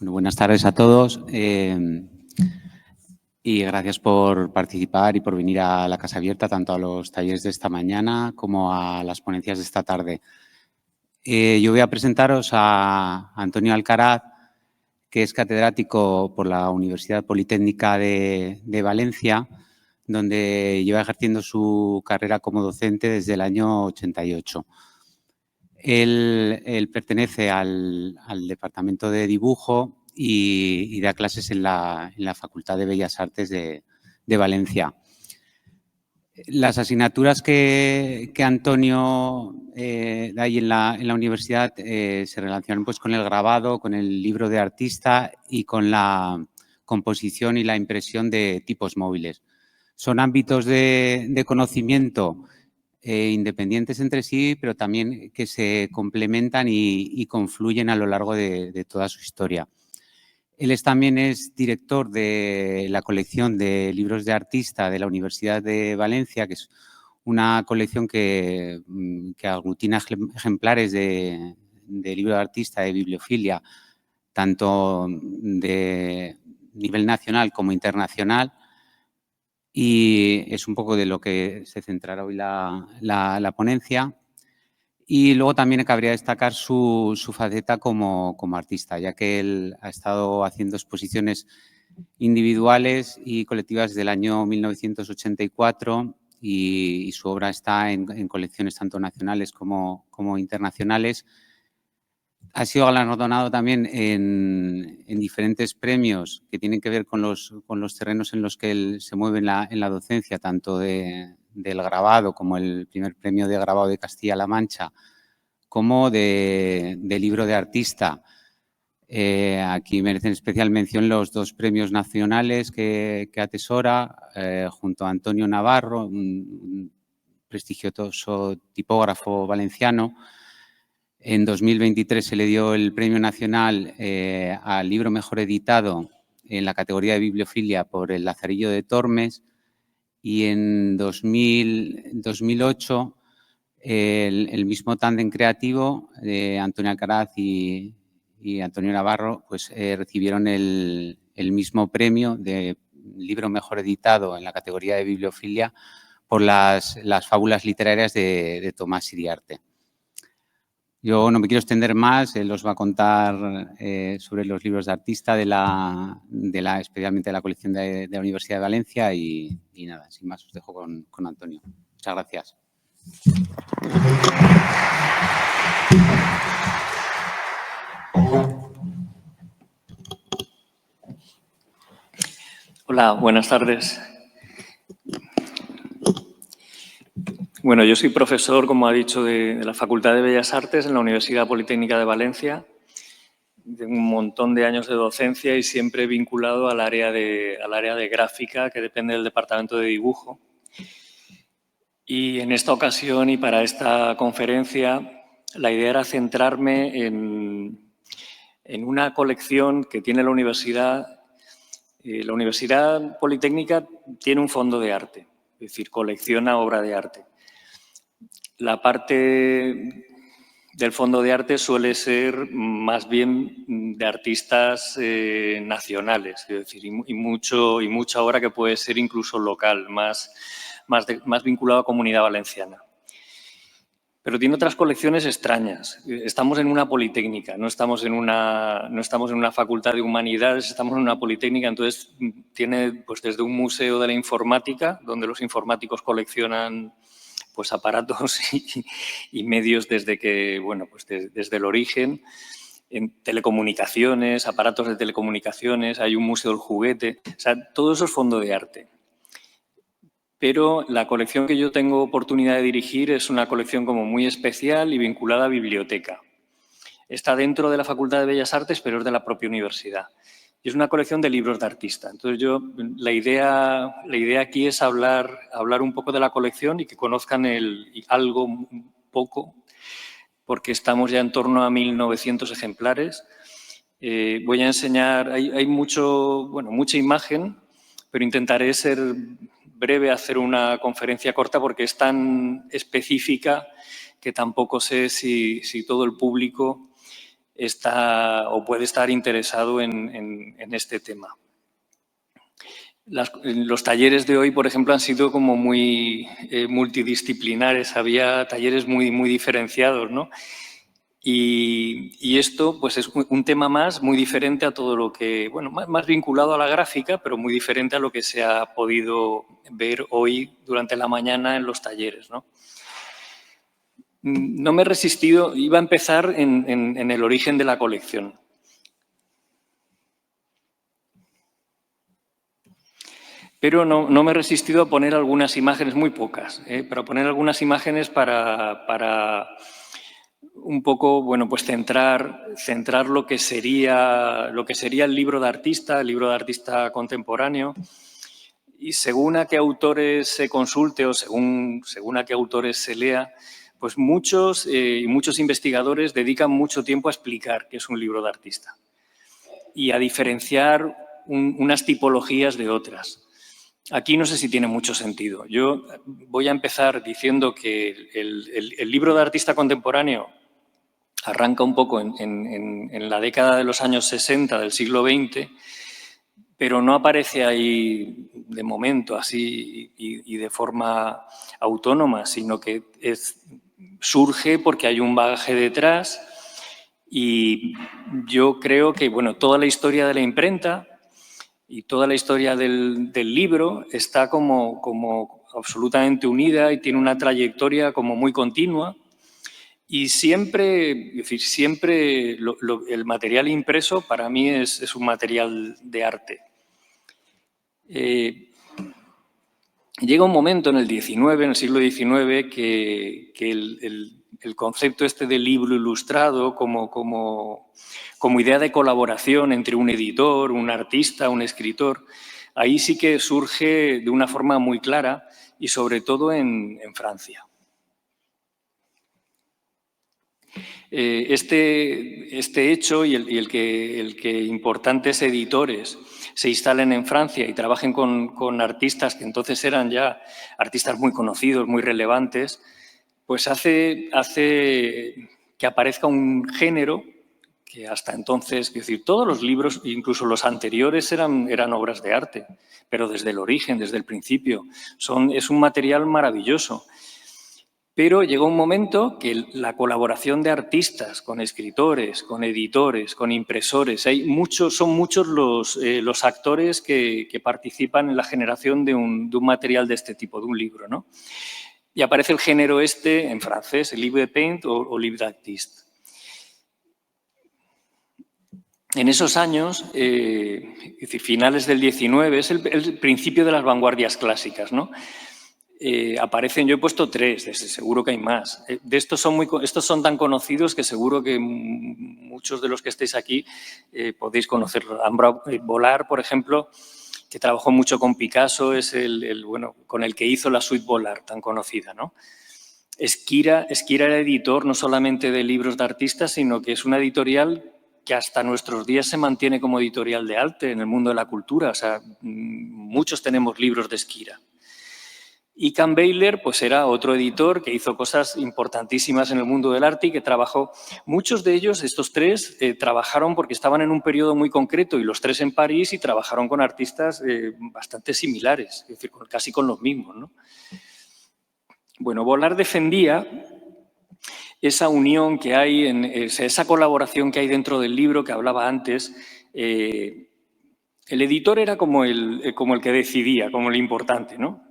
Bueno, buenas tardes a todos y gracias por participar y por venir a la Casa Abierta, tanto a los talleres de esta mañana como a las ponencias de esta tarde. Yo voy a presentaros a Antonio Alcaraz, que es catedrático por la Universidad Politécnica de Valencia, donde lleva ejerciendo su carrera como docente desde el año 88. Él pertenece al departamento de dibujo y da clases en la Facultad de Bellas Artes de Valencia. Las asignaturas que Antonio da ahí en la universidad se relacionan pues, con el grabado, con el libro de artista y con la composición y la impresión de tipos móviles. Son ámbitos de conocimiento independientes entre sí, pero también que se complementan y confluyen a lo largo de toda su historia. Él también es director de la colección de libros de artista de la Universidad de Valencia, que es una colección que aglutina ejemplares de libro de artista, de bibliofilia, tanto de nivel nacional como internacional. Y es un poco de lo que se centrará hoy la ponencia. Y luego también cabría destacar su faceta como artista, ya que él ha estado haciendo exposiciones individuales y colectivas desde el año 1984 y su obra está en colecciones tanto nacionales como internacionales. Ha sido galardonado también en diferentes premios que tienen que ver con los terrenos en los que él se mueve en la docencia, tanto del grabado como el primer premio de grabado de Castilla-La Mancha, como de libro de artista. Aquí merecen especial mención los dos premios nacionales que atesora junto a Antonio Navarro, un prestigioso tipógrafo valenciano. En 2023 se le dio el Premio Nacional al libro mejor editado en la categoría de bibliofilia por el Lazarillo de Tormes y en 2008 el mismo tándem creativo de Antonio Alcaraz y Antonio Navarro pues, recibieron el mismo premio de libro mejor editado en la categoría de bibliofilia por las fábulas literarias de Tomás Iriarte. Yo no me quiero extender más, él os va a contar sobre los libros de artista especialmente de la colección de la Universidad de Valencia y nada, sin más os dejo con Antonio. Muchas gracias. Hola, buenas tardes. Bueno, yo soy profesor, como ha dicho, de la Facultad de Bellas Artes en la Universidad Politécnica de Valencia. Tengo un montón de años de docencia y siempre vinculado al área de gráfica, que depende del departamento de dibujo. Y en esta ocasión y para esta conferencia, la idea era centrarme en una colección que tiene la universidad. La Universidad Politécnica tiene un fondo de arte, es decir, colecciona obra de arte. La parte del fondo de arte suele ser más bien de artistas nacionales, es decir, y mucha obra que puede ser incluso local, más vinculado a comunidad valenciana. Pero tiene otras colecciones extrañas. Estamos en una politécnica, no estamos en una facultad de humanidades, estamos en una politécnica, entonces tiene pues, desde un museo de la informática, donde los informáticos coleccionan pues, aparatos y medios desde el origen, en telecomunicaciones, aparatos de telecomunicaciones, hay un museo del juguete, o sea, todo eso es fondo de arte. Pero la colección que yo tengo oportunidad de dirigir es una colección como muy especial y vinculada a biblioteca. Está dentro de la Facultad de Bellas Artes, pero es de la propia universidad. Y es una colección de libros de artista. Entonces, la idea aquí es hablar un poco de la colección y que conozcan algo un poco, porque estamos ya en torno a 1.900 ejemplares. Voy a enseñar, hay mucha imagen, pero intentaré ser breve, hacer una conferencia corta porque es tan específica que tampoco sé si todo el público está o puede estar interesado en este tema. Los talleres de hoy, por ejemplo, han sido como muy multidisciplinares, había talleres muy diferenciados, ¿no? Y esto pues es un tema más muy diferente a todo lo que, bueno, más vinculado a la gráfica, pero muy diferente a lo que se ha podido ver hoy durante la mañana en los talleres, ¿no? No me he resistido, iba a empezar en el origen de la colección. Pero no me he resistido a poner algunas imágenes, muy pocas, pero poner algunas imágenes para un poco, bueno, pues centrar lo que sería el libro de artista contemporáneo. Y según a qué autores se consulte o según a qué autores se lea, pues muchos investigadores dedican mucho tiempo a explicar qué es un libro de artista y a diferenciar unas tipologías de otras. Aquí no sé si tiene mucho sentido. Yo voy a empezar diciendo que el libro de artista contemporáneo arranca un poco en la década de los años 60 del siglo XX, pero no aparece ahí de momento así y de forma autónoma, sino que surge porque hay un bagaje detrás y yo creo que, bueno, toda la historia de la imprenta y toda la historia del libro está como absolutamente unida y tiene una trayectoria como muy continua. Y siempre, es decir, siempre el material impreso para mí es un material de arte. Llega un momento en el siglo XIX, que el concepto este de libro ilustrado como idea de colaboración entre un editor, un artista, un escritor, ahí sí que surge de una forma muy clara y sobre todo en Francia. Este hecho y el que importantes editores se instalen en Francia y trabajen con artistas que entonces eran ya artistas muy conocidos, muy relevantes, pues hace que aparezca un género que hasta entonces, es decir, todos los libros, incluso los anteriores, eran obras de arte, pero desde el origen, desde el principio. Es un material maravilloso. Pero llegó un momento que la colaboración de artistas con escritores, con editores, con impresores, son muchos los actores que participan en la generación de un material de este tipo, de un libro, ¿no? Y aparece el género en francés, el livre de paint o livre d'artiste. En esos años, es decir, finales del XIX, es el principio de las vanguardias clásicas, ¿no? Aparecen, yo he puesto 3, seguro que hay más. Estos son tan conocidos que seguro que muchos de los que estéis aquí podéis conocerlos. Vollard, por ejemplo, que trabajó mucho con Picasso, es con el que hizo la suite Vollard, tan conocida, ¿no? Esquira era editor no solamente de libros de artistas, sino que es una editorial que hasta nuestros días se mantiene como editorial de arte en el mundo de la cultura. O sea, muchos tenemos libros de Esquira. Y Kahnweiler pues era otro editor que hizo cosas importantísimas en el mundo del arte y que trabajó. Muchos de ellos, estos 3, trabajaron porque estaban en un periodo muy concreto y los 3 en París y trabajaron con artistas bastante similares, es decir, casi con los mismos, ¿no? Bueno, Vollard defendía esa unión que hay, esa colaboración que hay dentro del libro que hablaba antes. El editor era como el que decidía, como lo importante, ¿no?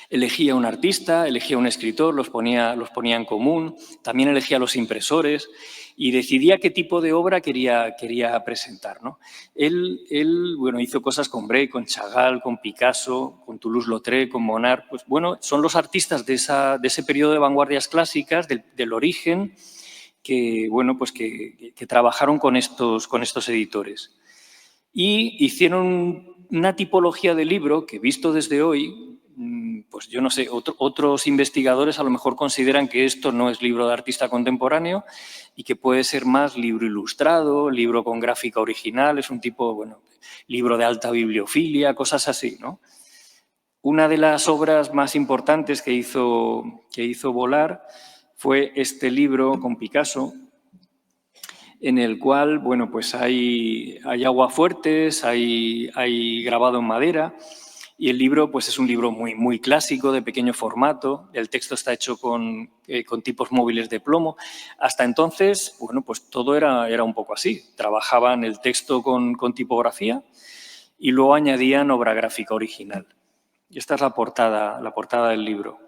Elegía un artista, elegía un escritor, los ponía en común, también elegía los impresores y decidía qué tipo de obra quería presentar, ¿no? Él bueno, hizo cosas con Brecht, con Chagall, con Picasso, con Toulouse-Lautrec, con Bonnard. Pues bueno, son los artistas de ese periodo de vanguardias clásicas, del origen, que, bueno, pues que trabajaron con estos editores. Y hicieron una tipología de libro que, visto desde hoy, pues yo no sé, otros investigadores a lo mejor consideran que esto no es libro de artista contemporáneo y que puede ser más libro ilustrado, libro con gráfica original, es un tipo, bueno, libro de alta bibliofilia, cosas así, ¿no? Una de las obras más importantes que hizo Vollard fue este libro con Picasso, en el cual, bueno, pues hay aguafuertes, hay grabado en madera, y el libro pues es un libro muy, muy clásico, de pequeño formato. El texto está hecho con tipos móviles de plomo. Hasta entonces, bueno, pues todo era un poco así. Trabajaban el texto con tipografía y luego añadían obra gráfica original. Y esta es la portada del libro.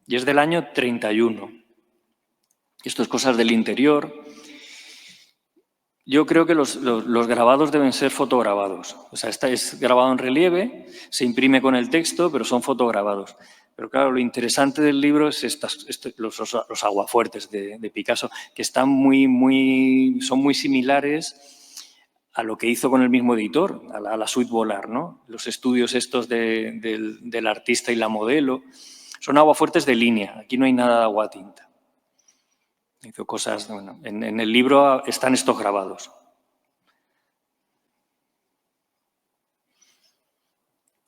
Y es del año 31. Esto es cosas del interior. Yo creo que los grabados deben ser fotograbados. O sea, esta es grabado en relieve, se imprime con el texto, pero son fotograbados. Pero claro, lo interesante del libro es los aguafuertes de Picasso, que están son muy similares a lo que hizo con el mismo editor, a la suite Volar, ¿no? Los estudios estos del artista y la modelo. Son aguafuertes de línea, aquí no hay nada de aguatinta. Hizo cosas, bueno, en el libro están estos grabados.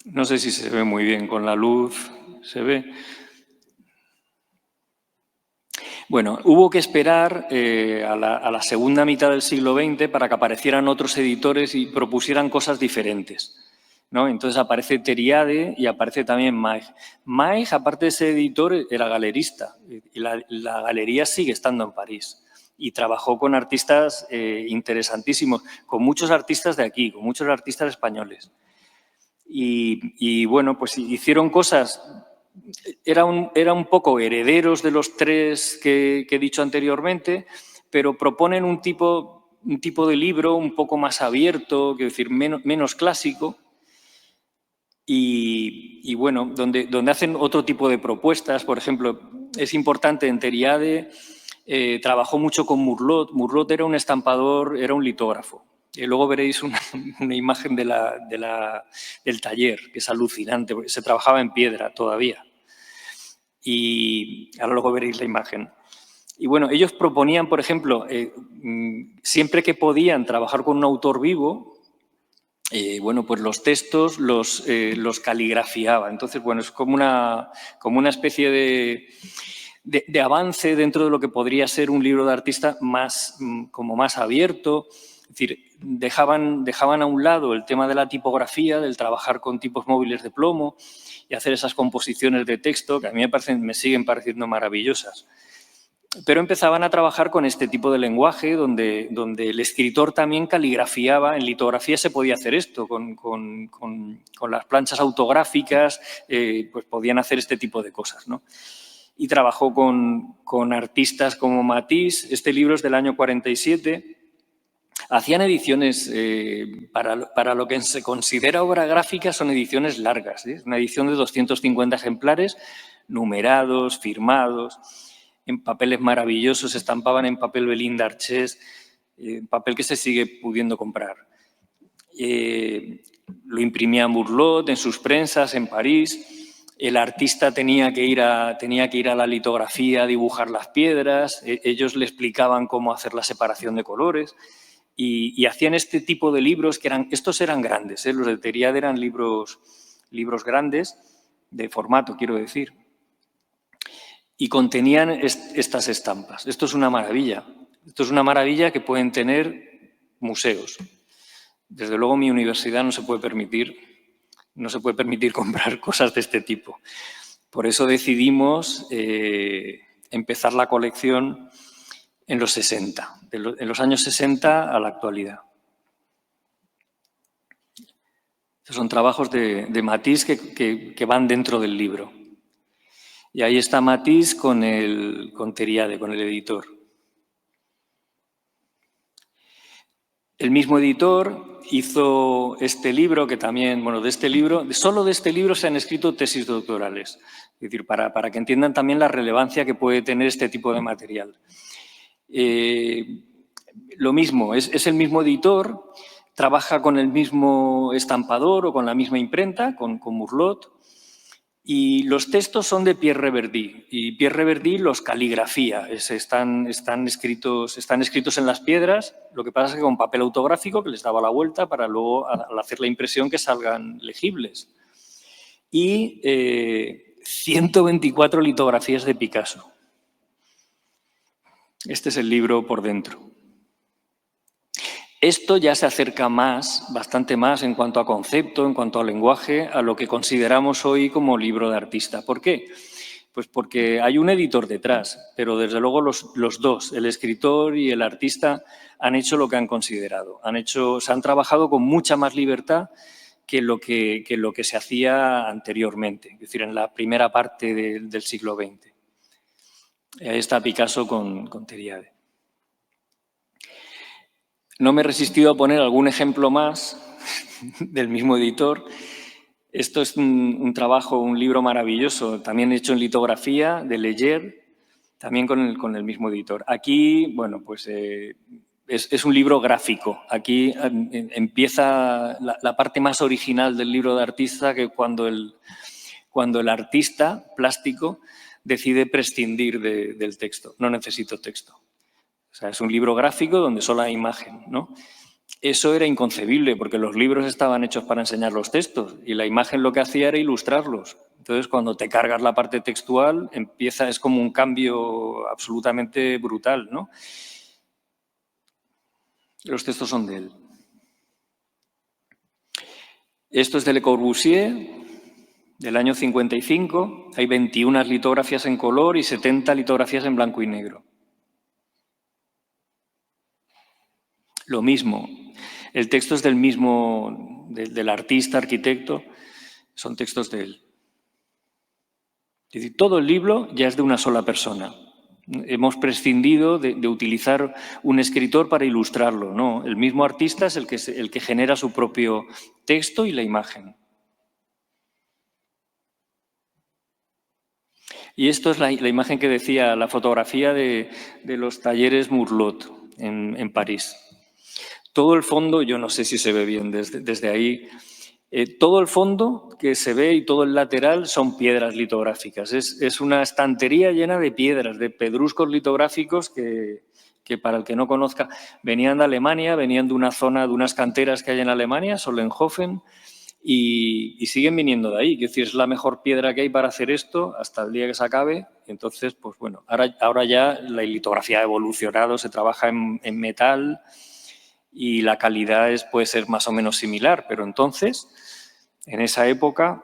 No sé si se ve muy bien con la luz, ¿se ve? Bueno, hubo que esperar a la segunda mitad del siglo XX para que aparecieran otros editores y propusieran cosas diferentes, ¿no? Entonces aparece Teriade y aparece también Maig. Maig, aparte de ser editor, era galerista y la galería sigue estando en París. Y trabajó con artistas interesantísimos, con muchos artistas de aquí, con muchos artistas españoles. Y bueno, pues hicieron cosas, era un poco herederos de los tres que he dicho anteriormente, pero proponen un tipo de libro un poco más abierto, quiero decir, menos clásico, y bueno, donde hacen otro tipo de propuestas. Por ejemplo, es importante en Teriade, trabajó mucho con Murlot. Murlot era un estampador, era un litógrafo. Luego veréis una imagen del taller, que es alucinante, porque se trabajaba en piedra todavía. Y ahora luego veréis la imagen. Y bueno, ellos proponían, por ejemplo, siempre que podían trabajar con un autor vivo, bueno, pues los textos los caligrafiaba. Entonces, bueno, es como una especie de avance dentro de lo que podría ser un libro de artista como más abierto. Es decir, dejaban a un lado el tema de la tipografía, del trabajar con tipos móviles de plomo y hacer esas composiciones de texto que a mí me siguen pareciendo maravillosas. Pero empezaban a trabajar con este tipo de lenguaje donde el escritor también caligrafiaba. En litografía se podía hacer esto, con las planchas autográficas, pues podían hacer este tipo de cosas, ¿no? Y trabajó con artistas como Matisse. Este libro es del año 47. Hacían ediciones, para lo que se considera obra gráfica, son ediciones largas, ¿sí? Una edición de 250 ejemplares, numerados, firmados, en papeles maravillosos, se estampaban en papel Belin d'Arches, papel que se sigue pudiendo comprar. Lo imprimía Murlot en sus prensas en París. El artista tenía que ir a la litografía a dibujar las piedras. Ellos le explicaban cómo hacer la separación de colores. Y hacían este tipo de libros estos eran grandes, los de Teriade eran libros grandes, de formato, quiero decir. Y contenían estas estampas. Esto es una maravilla. Esto es una maravilla que pueden tener museos. Desde luego, mi universidad no se puede permitir comprar cosas de este tipo. Por eso decidimos empezar la colección en los 60, en los años 60 a la actualidad. Estos son trabajos de Matisse que van dentro del libro. Y ahí está Matisse con Teriade, con el editor. El mismo editor hizo este libro, que también, bueno, solo de este libro se han escrito tesis doctorales. Es decir, para que entiendan también la relevancia que puede tener este tipo de material. Lo mismo, es el mismo editor, trabaja con el mismo estampador o con la misma imprenta, con Murlot, y los textos son de Pierre Reverdy, y Pierre Reverdy los caligrafía, están escritos en las piedras. Lo que pasa es que con papel autográfico, que les daba la vuelta para luego, al hacer la impresión, que salgan legibles. Y 124 litografías de Picasso. Este es el libro por dentro. Esto ya se acerca bastante más en cuanto a concepto, en cuanto a lenguaje, a lo que consideramos hoy como libro de artista. ¿Por qué? Pues porque hay un editor detrás, pero desde luego los dos, el escritor y el artista, han hecho lo que han considerado. Se han trabajado con mucha más libertad que lo que se hacía anteriormente, es decir, en la primera parte del siglo XX. Ahí está Picasso con Teriade. No me he resistido a poner algún ejemplo más del mismo editor. Esto es un trabajo, un libro maravilloso, también hecho en litografía, de Leyer, también con el mismo editor. Aquí, bueno, pues es un libro gráfico. Aquí empieza la parte más original del libro de artista, que cuando el artista plástico decide prescindir del texto. No necesito texto. O sea, es un libro gráfico donde solo hay imagen, ¿no? Eso era inconcebible porque los libros estaban hechos para enseñar los textos y la imagen lo que hacía era ilustrarlos. Entonces, cuando te cargas la parte textual, es como un cambio absolutamente brutal, ¿no? Los textos son de él. Esto es de Le Corbusier, del año 55. Hay 21 litografías en color y 70 litografías en blanco y negro. Lo mismo. El texto es del mismo, del artista, arquitecto, son textos de él. Es decir, todo el libro ya es de una sola persona. Hemos prescindido de utilizar un escritor para ilustrarlo, no. El mismo artista es el que genera su propio texto y la imagen. Y esto es la imagen que decía, la fotografía de los talleres Murlot en París. Todo el fondo, yo no sé si se ve bien desde ahí, todo el fondo que se ve y todo el lateral son piedras litográficas. Es una estantería llena de piedras, de pedruscos litográficos que para el que no conozca, venían de Alemania, venían de una zona, de unas canteras que hay en Alemania, Sollenhofen, y siguen viniendo de ahí. Es decir, es la mejor piedra que hay para hacer esto hasta el día que se acabe. Entonces, pues bueno, ahora ya la litografía ha evolucionado, se trabaja en metal y la calidad puede ser más o menos similar, pero entonces, en esa época,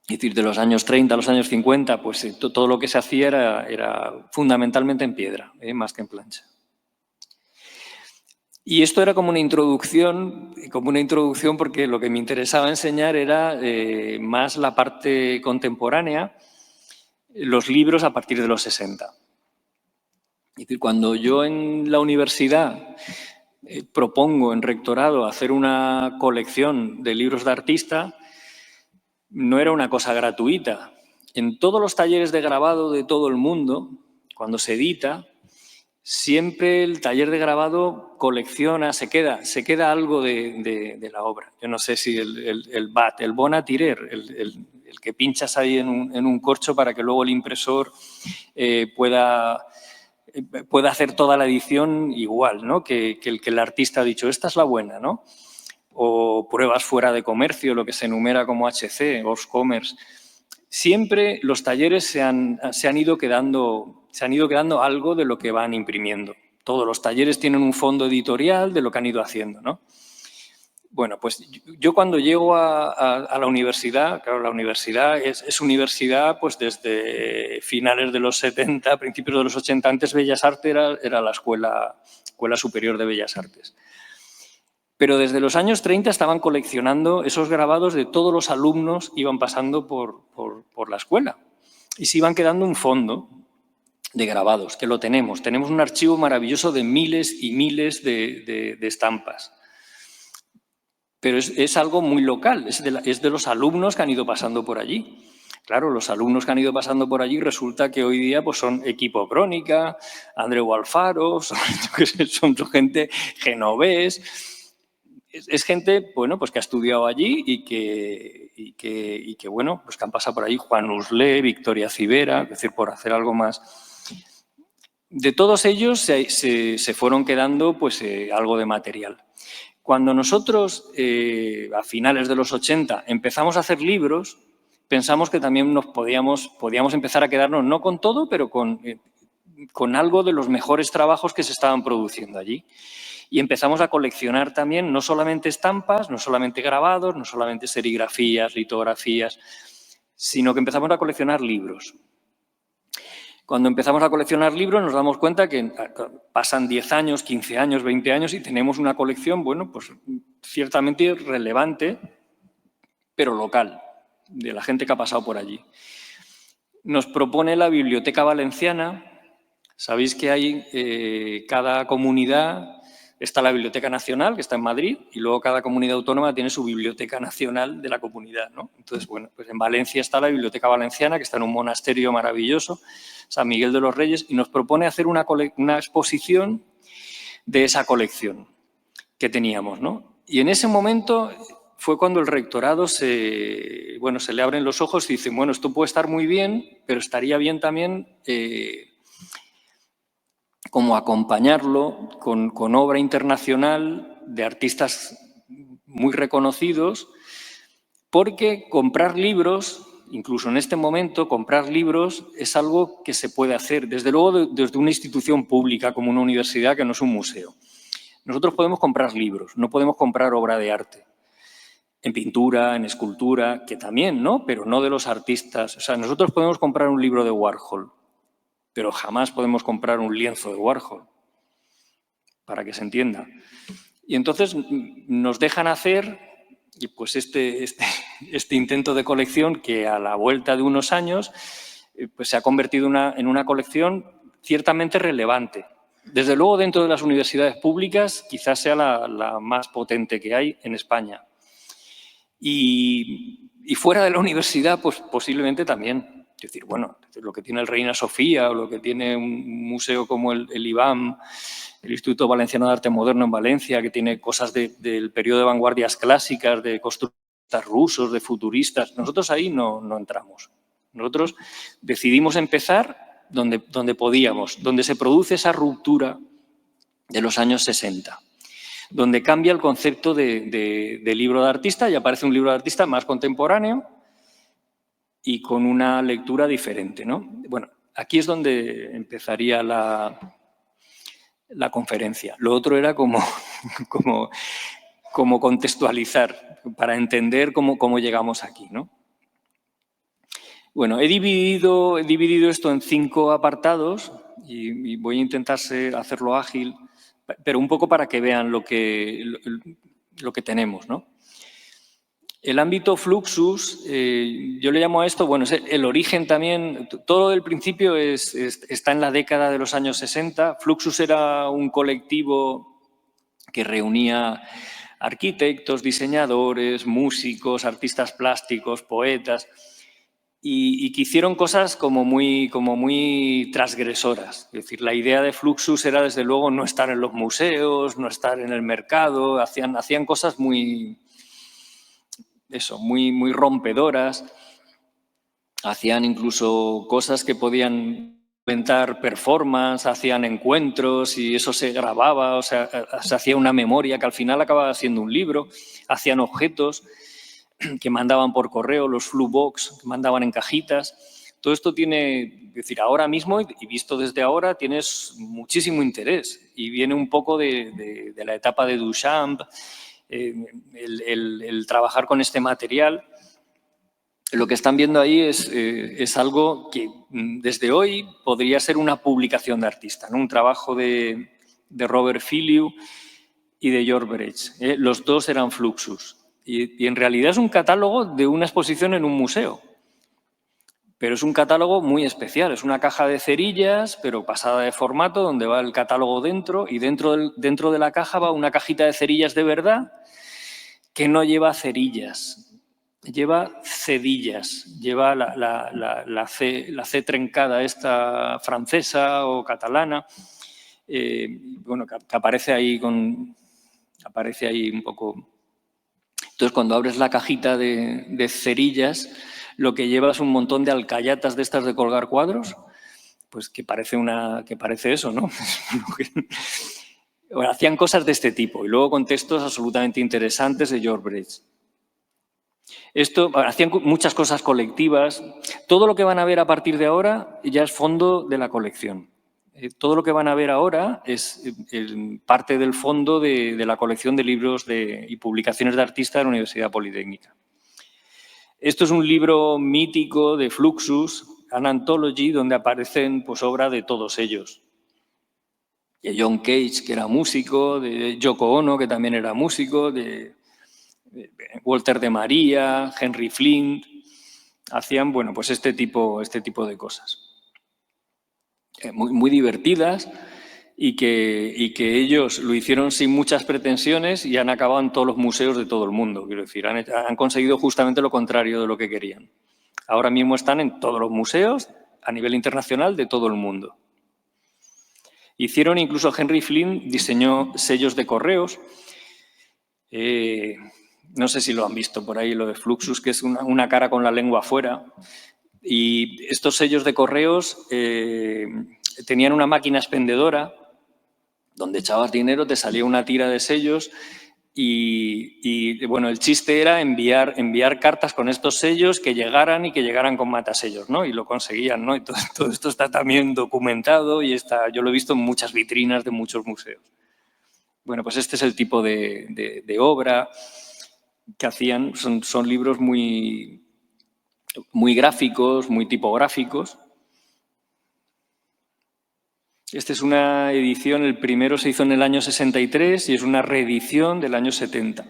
es decir, de los años 30 a los años 50, pues todo lo que se hacía era fundamentalmente en piedra, más que en plancha. Y esto era como una introducción porque lo que me interesaba enseñar era más la parte contemporánea, los libros a partir de los 60. Es decir, cuando yo en la universidad propongo en rectorado hacer una colección de libros de artista, no era una cosa gratuita. En todos los talleres de grabado de todo el mundo, cuando se edita, siempre el taller de grabado colecciona, se queda algo de la obra. Yo no sé si el BAT, el bon à tirer, el que pinchas ahí en un corcho para que luego el impresor pueda hacer toda la edición igual, ¿no? que el artista ha dicho, esta es la buena, ¿no? O pruebas fuera de comercio, lo que se enumera como HC, Commerce. Siempre los talleres se han ido quedando algo de lo que van imprimiendo. Todos los talleres tienen un fondo editorial de lo que han ido haciendo, ¿no? Bueno, pues yo cuando llego a la universidad, claro, la universidad es universidad pues desde finales de los 70, principios de los 80, antes Bellas Artes era la Escuela Superior de Bellas Artes. Pero desde los años 30 estaban coleccionando esos grabados de todos los alumnos que iban pasando por la escuela. Y se iban quedando un fondo de grabados, que lo tenemos. Tenemos un archivo maravilloso de miles y miles de estampas. Pero es algo muy local, es de los alumnos que han ido pasando por allí. Claro, los alumnos que han ido pasando por allí resulta que hoy día pues, son Equipo Crónica, Andreu Alfaro, son gente genovés. Es gente, bueno, pues que ha estudiado allí y que bueno, pues que han pasado por allí Juan Uslé, Victoria Civera, es decir, por hacer algo más. De todos ellos se fueron quedando pues algo de material. Cuando nosotros, a finales de los 80, empezamos a hacer libros, pensamos que también podíamos empezar a quedarnos, no con todo, pero con algo de los mejores trabajos que se estaban produciendo allí. Y empezamos a coleccionar también no solamente estampas, no solamente grabados, no solamente serigrafías, litografías, sino que empezamos a coleccionar libros. Cuando empezamos a coleccionar libros nos damos cuenta que pasan 10 años, 15 años, 20 años y tenemos una colección, bueno, pues ciertamente relevante, pero local, de la gente que ha pasado por allí. Nos propone la Biblioteca Valenciana. Sabéis que hay cada comunidad, está la Biblioteca Nacional, que está en Madrid, y luego cada comunidad autónoma tiene su Biblioteca Nacional de la comunidad, ¿no? Entonces, bueno, pues en Valencia está la Biblioteca Valenciana, que está en un monasterio maravilloso, San Miguel de los Reyes, y nos propone hacer una exposición de esa colección que teníamos, ¿no? Y en ese momento fue cuando el rectorado se le abren los ojos y dicen, bueno, esto puede estar muy bien, pero estaría bien también como acompañarlo con obra internacional de artistas muy reconocidos, porque comprar libros, incluso en este momento, comprar libros es algo que se puede hacer, desde luego desde una institución pública como una universidad que no es un museo. Nosotros podemos comprar libros, no podemos comprar obra de arte. En pintura, en escultura, que también, ¿no? Pero no de los artistas. O sea, nosotros podemos comprar un libro de Warhol, pero jamás podemos comprar un lienzo de Warhol, para que se entienda. Y entonces nos dejan hacer pues este intento de colección que a la vuelta de unos años pues se ha convertido en una colección ciertamente relevante. Desde luego, dentro de las universidades públicas, quizás sea la más potente que hay en España. Y fuera de la universidad, pues posiblemente también. Es decir, bueno, lo que tiene el Reina Sofía o lo que tiene un museo como el IBAM, el Instituto Valenciano de Arte Moderno en Valencia, que tiene cosas del periodo de vanguardias clásicas, de construccionistas rusos, de futuristas. Nosotros ahí no entramos. Nosotros decidimos empezar donde podíamos, donde se produce esa ruptura de los años 60. Donde cambia el concepto de libro de artista y aparece un libro de artista más contemporáneo y con una lectura diferente, ¿no? Bueno, aquí es donde empezaría la conferencia. Lo otro era como contextualizar, para entender cómo llegamos aquí, ¿no? Bueno, he dividido esto en 5 apartados y voy a intentar hacerlo ágil, pero un poco para que vean lo que tenemos, ¿no? El ámbito Fluxus, yo le llamo a esto, bueno, es el origen también, todo el principio está en la década de los años 60. Fluxus era un colectivo que reunía arquitectos, diseñadores, músicos, artistas plásticos, poetas, y que hicieron cosas como muy transgresoras. Es decir, la idea de Fluxus era, desde luego, no estar en los museos, no estar en el mercado, hacían cosas muy rompedoras, hacían incluso cosas que podían inventar performance, hacían encuentros y eso se grababa, o sea, se hacía una memoria que al final acababa siendo un libro, hacían objetos que mandaban por correo, los Flubox, que mandaban en cajitas. Todo esto tiene, es decir, ahora mismo, y visto desde ahora, tienes muchísimo interés. Y viene un poco de la etapa de Duchamp, el trabajar con este material. Lo que están viendo ahí es algo que desde hoy podría ser una publicación de artista, ¿no? Un trabajo de Robert Filliou y de George Brecht. Los dos eran Fluxus. Y en realidad es un catálogo de una exposición en un museo. Pero es un catálogo muy especial. Es una caja de cerillas, pero pasada de formato, donde va el catálogo dentro. Y dentro de la caja va una cajita de cerillas de verdad que no lleva cerillas. Lleva cedillas. Lleva la C trencada esta francesa o catalana. Bueno, que aparece ahí un poco. Entonces, cuando abres la cajita de cerillas, lo que lleva es un montón de alcayatas de estas de colgar cuadros, pues que parece eso, ¿no? Bueno, hacían cosas de este tipo y luego con textos absolutamente interesantes de George Brecht. Hacían muchas cosas colectivas. Todo lo que van a ver a partir de ahora ya es fondo de la colección. Todo lo que van a ver ahora es parte del fondo de la colección de libros y publicaciones de artistas de la Universidad Politécnica. Esto es un libro mítico de Fluxus, An Anthology, donde aparecen pues, obras de todos ellos. De John Cage, que era músico, de Yoko Ono, que también era músico, de Walter de María, Henry Flint. Hacían bueno, pues este tipo de cosas. Muy divertidas y que ellos lo hicieron sin muchas pretensiones y han acabado en todos los museos de todo el mundo. Quiero decir, han conseguido justamente lo contrario de lo que querían. Ahora mismo están en todos los museos a nivel internacional de todo el mundo. Hicieron, incluso Henry Flint diseñó sellos de correos. No sé si lo han visto por ahí, lo de Fluxus, que es una cara con la lengua afuera. Y estos sellos de correos tenían una máquina expendedora donde echabas dinero, te salía una tira de sellos y bueno, el chiste era enviar cartas con estos sellos que llegaran con matasellos, ¿no? Y lo conseguían, ¿no? Y todo esto está también documentado y yo lo he visto en muchas vitrinas de muchos museos. Bueno, pues este es el tipo de obra que hacían. Son libros muy gráficos, muy tipográficos. Esta es una edición, el primero se hizo en el año 63 y es una reedición del año 70.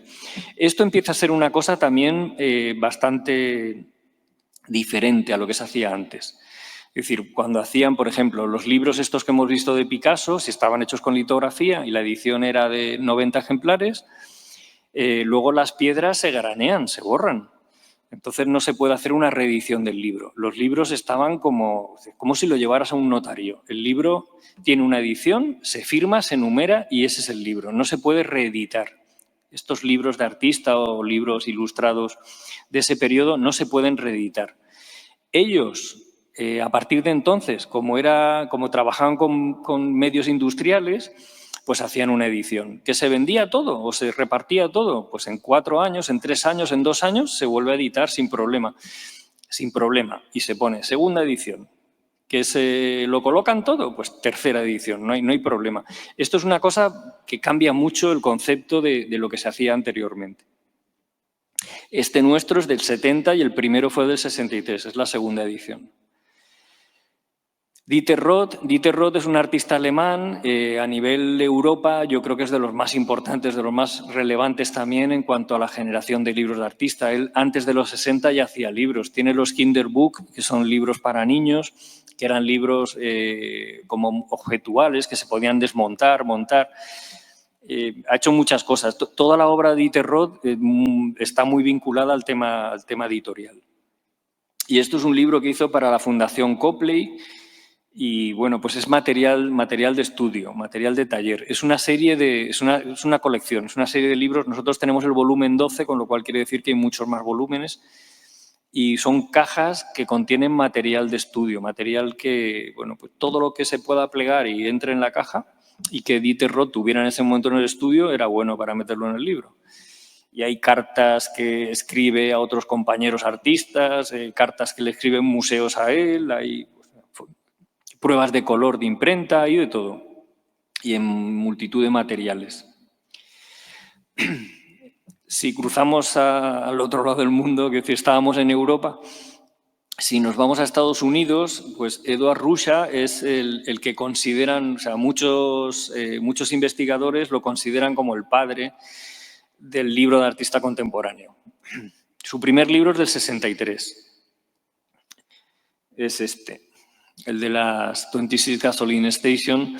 Esto empieza a ser una cosa también bastante diferente a lo que se hacía antes. Es decir, cuando hacían, por ejemplo, los libros estos que hemos visto de Picasso, si estaban hechos con litografía y la edición era de 90 ejemplares, luego las piedras se granean, se borran. Entonces no se puede hacer una reedición del libro. Los libros estaban como si lo llevaras a un notario. El libro tiene una edición, se firma, se numera y ese es el libro. No se puede reeditar. Estos libros de artista o libros ilustrados de ese periodo no se pueden reeditar. Ellos, a partir de entonces, como trabajaban con medios industriales, pues hacían una edición. ¿Que se vendía todo o se repartía todo? Pues en 4 años, en 3 años, en 2 años se vuelve a editar sin problema. Sin problema. Y se pone segunda edición. ¿Que se lo colocan todo? Pues tercera edición, no hay problema. Esto es una cosa que cambia mucho el concepto de lo que se hacía anteriormente. Este nuestro es del 70 y el primero fue del 63, es la segunda edición. Dieter Roth es un artista alemán, a nivel de Europa yo creo que es de los más importantes, de los más relevantes también en cuanto a la generación de libros de artista. Él antes de los 60 ya hacía libros. Tiene los Kinderbuch, que son libros para niños, que eran libros como objetuales, que se podían desmontar, montar. Ha hecho muchas cosas. Toda la obra de Dieter Roth está muy vinculada al tema editorial. Y esto es un libro que hizo para la Fundación Copley. Y bueno, pues es material de estudio, material de taller. Es una colección, es una serie de libros. Nosotros tenemos el volumen 12, con lo cual quiere decir que hay muchos más volúmenes. Y son cajas que contienen material de estudio, material que, bueno, pues todo lo que se pueda plegar y entre en la caja y que Dieter Roth tuviera en ese momento en el estudio era bueno para meterlo en el libro. Y hay cartas que escribe a otros compañeros artistas, cartas que le escriben museos a él, hay pruebas de color de imprenta y de todo, y en multitud de materiales. Si cruzamos al otro lado del mundo, que si estábamos en Europa, si nos vamos a Estados Unidos, pues Edward Ruscha es el que consideran, o sea, muchos investigadores lo consideran como el padre del libro de artista contemporáneo. Su primer libro es del 63. Es este. El de las 26 Gasoline Station.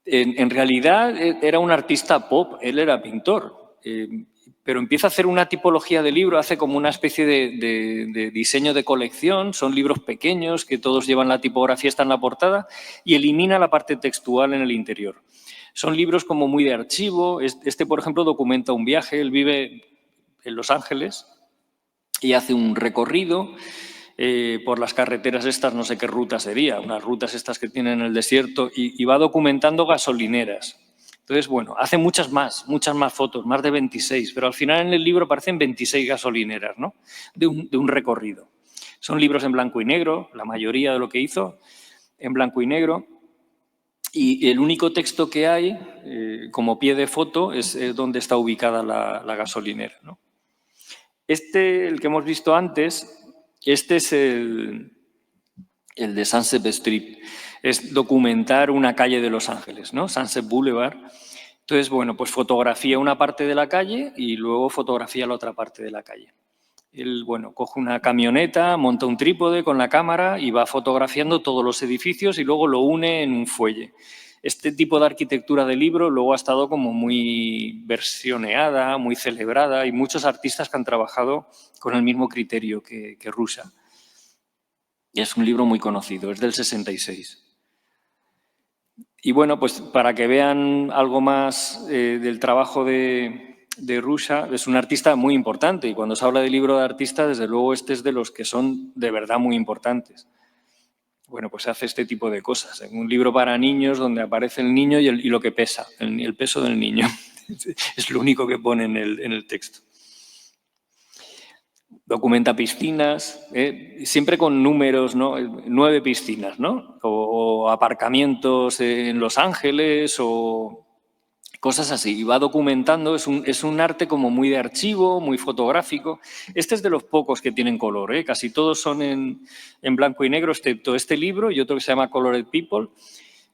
En realidad era un artista pop, él era pintor, pero empieza a hacer una tipología de libro, hace como una especie de diseño de colección, son libros pequeños que todos llevan la tipografía, está en la portada, y elimina la parte textual en el interior. Son libros como muy de archivo. Este, por ejemplo, documenta un viaje, él vive en Los Ángeles y hace un recorrido por las carreteras estas, no sé qué ruta sería, unas rutas estas que tienen en el desierto, y va documentando gasolineras. Entonces, bueno, hace muchas más fotos, más de 26, pero al final en el libro aparecen 26 gasolineras, ¿no? de un recorrido. Son libros en blanco y negro, la mayoría de lo que hizo en blanco y negro, Y el único texto que hay, como pie de foto, es donde está ubicada la gasolinera, ¿no? El que hemos visto antes, este es el de Sunset Strip. Es documentar una calle de Los Ángeles, ¿no? Sunset Boulevard. Entonces, bueno, pues fotografía una parte de la calle y luego fotografía la otra parte de la calle. Él, bueno, coge una camioneta, monta un trípode con la cámara y va fotografiando todos los edificios y luego lo une en un fuelle. Este tipo de arquitectura de libro luego ha estado como muy versioneada, muy celebrada, y muchos artistas que han trabajado con el mismo criterio que Rusha. Y es un libro muy conocido, es del 66. Y bueno, pues para que vean algo más del trabajo de Rusha, es un artista muy importante, y cuando se habla de libro de artista, desde luego este es de los que son de verdad muy importantes. Bueno, pues hace este tipo de cosas. Un libro para niños donde aparece el niño y lo que pesa, el peso del niño. Es lo único que pone en el texto. Documenta piscinas, siempre con números, ¿no? 9 piscinas, ¿no? O aparcamientos en Los Ángeles o cosas así. Y va documentando, es un arte como muy de archivo, muy fotográfico. Este es de los pocos que tienen color, ¿eh? Casi todos son en blanco y negro, excepto este libro y otro que se llama Colored People,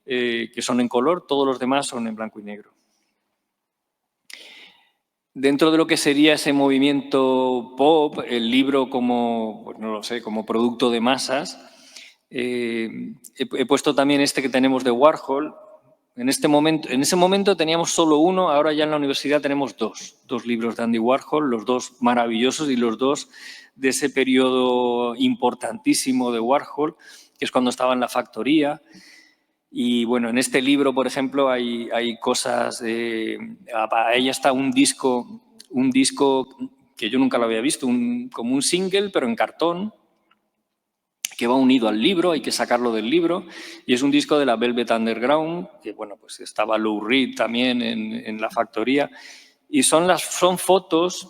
que son en color, todos los demás son en blanco y negro. Dentro de lo que sería ese movimiento pop, el libro como, pues no lo sé, como producto de masas, he puesto también este que tenemos de Warhol. En ese momento teníamos solo uno, ahora ya en la universidad tenemos dos libros de Andy Warhol, los dos maravillosos y los dos de ese periodo importantísimo de Warhol, que es cuando estaba en la factoría. Y bueno, en este libro, por ejemplo, hay cosas ahí está un disco que yo nunca lo había visto, como un single, pero en cartón, que va unido al libro, hay que sacarlo del libro, y es un disco de la Velvet Underground, que bueno, pues estaba Lou Reed también en la factoría, y son fotos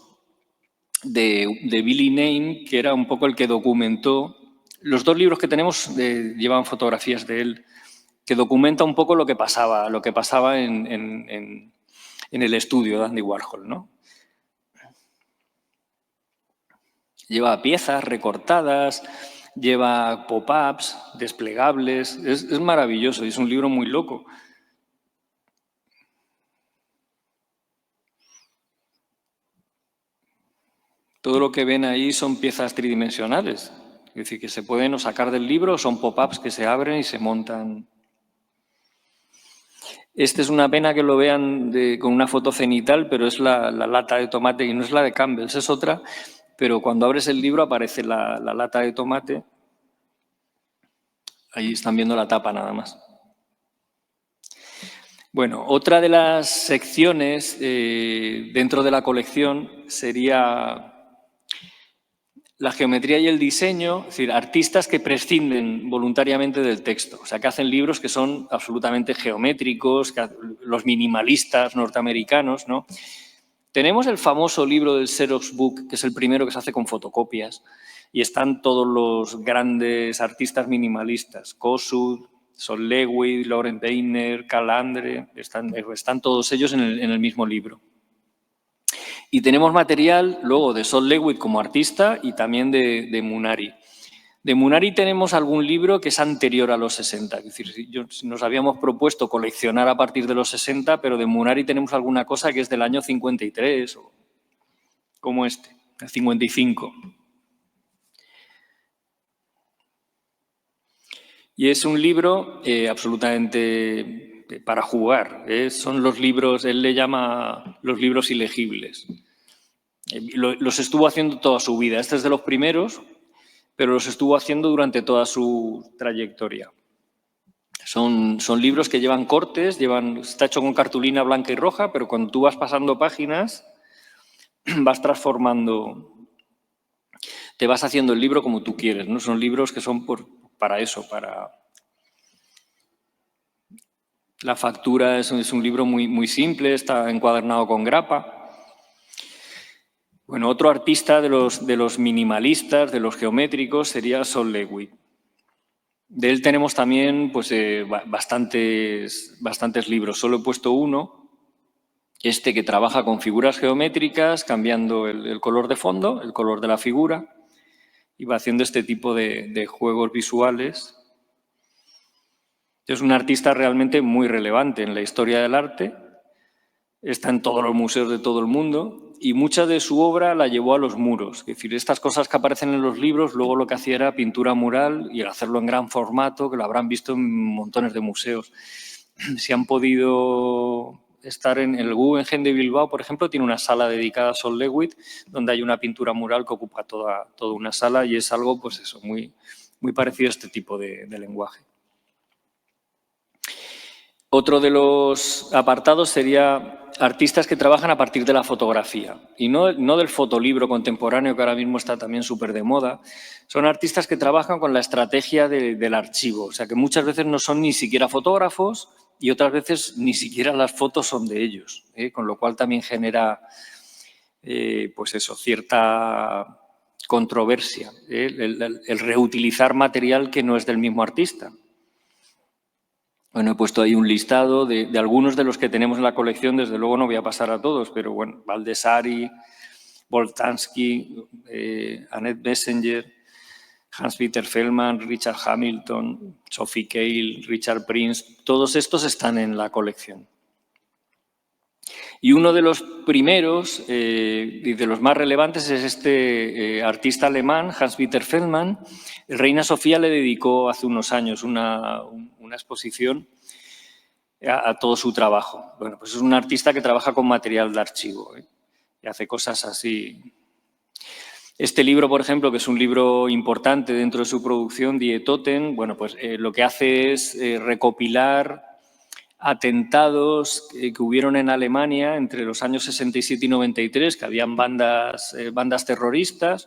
de Billy Name, que era un poco el que documentó. Los dos libros que tenemos llevan fotografías de él, que documenta un poco lo que pasaba en el estudio de Andy Warhol, ¿no? Lleva piezas recortadas, lleva pop-ups, desplegables, es maravilloso y es un libro muy loco. Todo lo que ven ahí son piezas tridimensionales, es decir, que se pueden o sacar del libro, son pop-ups que se abren y se montan. Este es una pena que lo vean con una foto cenital, pero es la lata de tomate y no es la de Campbell's, es otra, pero cuando abres el libro aparece la lata de tomate. Ahí están viendo la tapa nada más. Bueno, otra de las secciones dentro de la colección sería la geometría y el diseño, es decir, artistas que prescinden voluntariamente del texto, o sea, que hacen libros que son absolutamente geométricos, los minimalistas norteamericanos, ¿no? Tenemos el famoso libro del Xerox Book, que es el primero que se hace con fotocopias, y están todos los grandes artistas minimalistas, Kossuth, Sol Lewitt, Loren Weiner, Karl Andre, están todos ellos en el mismo libro. Y tenemos material luego de Sol Lewitt como artista y también de Munari. De Munari tenemos algún libro que es anterior a los 60, es decir, nos habíamos propuesto coleccionar a partir de los 60, pero de Munari tenemos alguna cosa que es del año 53, o como este, el 55. Y es un libro absolutamente para jugar. Son los libros, él le llama los libros ilegibles. Los estuvo haciendo toda su vida. Este es de los primeros, pero los estuvo haciendo durante toda su trayectoria. Son libros que llevan cortes, está hecho con cartulina blanca y roja, pero cuando tú vas pasando páginas, vas transformando, te vas haciendo el libro como tú quieres, ¿no? Son libros que son para eso, para... La factura es un libro muy, muy simple, está encuadernado con grapa. Bueno, otro artista de los minimalistas, de los geométricos, sería Sol Lewitt. De él tenemos también pues, bastantes libros. Solo he puesto uno, que trabaja con figuras geométricas, cambiando el color de fondo, el color de la figura, y va haciendo este tipo de juegos visuales. Es un artista realmente muy relevante en la historia del arte. Está en todos los museos de todo el mundo y mucha de su obra la llevó a los muros. Es decir, estas cosas que aparecen en los libros, luego lo que hacía era pintura mural y hacerlo en gran formato, que lo habrán visto en montones de museos. Si han podido estar en el Guggenheim de Bilbao, por ejemplo, tiene una sala dedicada a Sol LeWitt, donde hay una pintura mural que ocupa toda una sala y es algo, pues eso, muy parecido a este tipo de lenguaje. Otro de los apartados sería artistas que trabajan a partir de la fotografía y no del fotolibro contemporáneo, que ahora mismo está también súper de moda. Son artistas que trabajan con la estrategia del archivo, o sea que muchas veces no son ni siquiera fotógrafos y otras veces ni siquiera las fotos son de ellos, con lo cual también genera pues eso, cierta controversia, el reutilizar material que no es del mismo artista. Bueno, he puesto ahí un listado de algunos de los que tenemos en la colección. Desde luego no voy a pasar a todos, pero bueno, Baldessari, Boltanski, Annette Messenger, Hans-Peter Feldman, Richard Hamilton, Sophie Calle, Richard Prince, todos estos están en la colección. Y uno de los primeros y de los más relevantes es este artista alemán, Hans-Peter Feldman. Reina Sofía le dedicó hace unos años una exposición a todo su trabajo. Bueno, pues es un artista que trabaja con material de archivo y hace cosas así. Este libro, por ejemplo, que es un libro importante dentro de su producción, Die Toten, bueno, pues lo que hace es recopilar atentados que hubieron en Alemania entre los años 67 y 93, que habían bandas terroristas,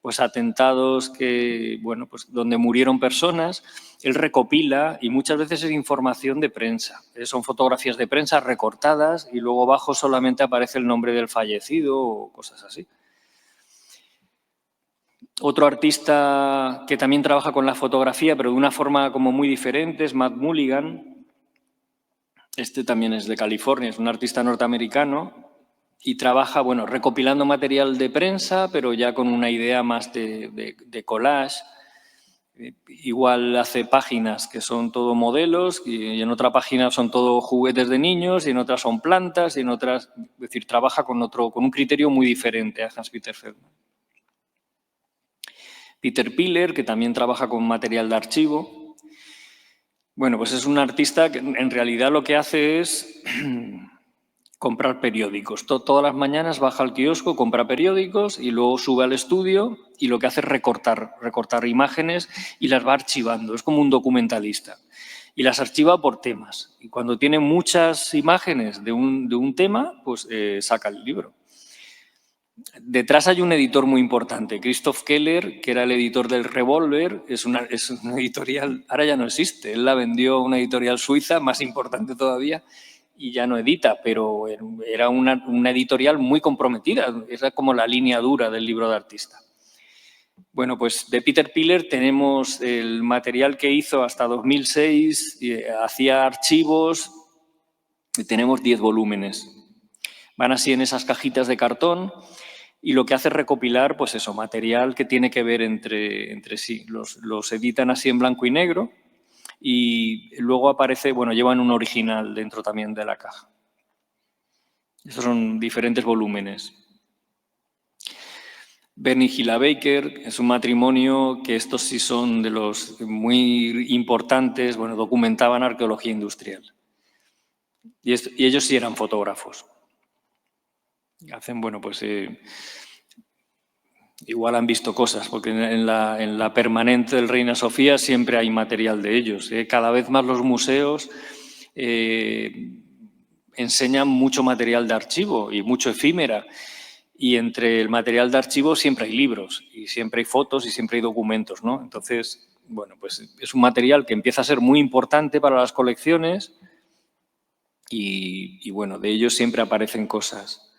pues atentados que, bueno, pues donde murieron personas. Él recopila y muchas veces es información de prensa. Son fotografías de prensa recortadas y luego abajo solamente aparece el nombre del fallecido o cosas así. Otro artista que también trabaja con la fotografía, pero de una forma como muy diferente, es Matt Mulligan. Este también es de California, es un artista norteamericano y trabaja, bueno, recopilando material de prensa, pero ya con una idea más de collage. Igual hace páginas que son todo modelos y en otra página son todo juguetes de niños y en otras son plantas y en otras, es decir, trabaja con un criterio muy diferente a Hans-Peter Feldman. Peter Piller, que también trabaja con material de archivo. Bueno, pues es un artista que en realidad lo que hace es comprar periódicos. Todas las mañanas baja al kiosco, compra periódicos y luego sube al estudio y lo que hace es recortar imágenes y las va archivando. Es como un documentalista. Y las archiva por temas. Y cuando tiene muchas imágenes de un tema, pues saca el libro. Detrás hay un editor muy importante, Christoph Keller, que era el editor del Revolver. Es una editorial, ahora ya no existe. Él la vendió a una editorial suiza, más importante todavía, y ya no edita, pero era una editorial muy comprometida. Era como la línea dura del libro de artista. Bueno, pues de Peter Piller tenemos el material que hizo hasta 2006, hacía archivos, y tenemos 10 volúmenes. Van así en esas cajitas de cartón y lo que hace es recopilar, pues eso, material que tiene que ver entre sí. Los editan así en blanco y negro y luego aparece, bueno, llevan un original dentro también de la caja. Estos son diferentes volúmenes. Bernie Hilla Baker es un matrimonio que estos sí son de los muy importantes, bueno, documentaban arqueología industrial. Y ellos sí eran fotógrafos. Hacen, bueno, pues igual han visto cosas, porque en la permanente del Reina Sofía siempre hay material de ellos. Cada vez más los museos enseñan mucho material de archivo y mucho efímera. Y entre el material de archivo siempre hay libros, y siempre hay fotos y siempre hay documentos, ¿no? Entonces, bueno, pues es un material que empieza a ser muy importante para las colecciones y bueno, de ellos siempre aparecen cosas.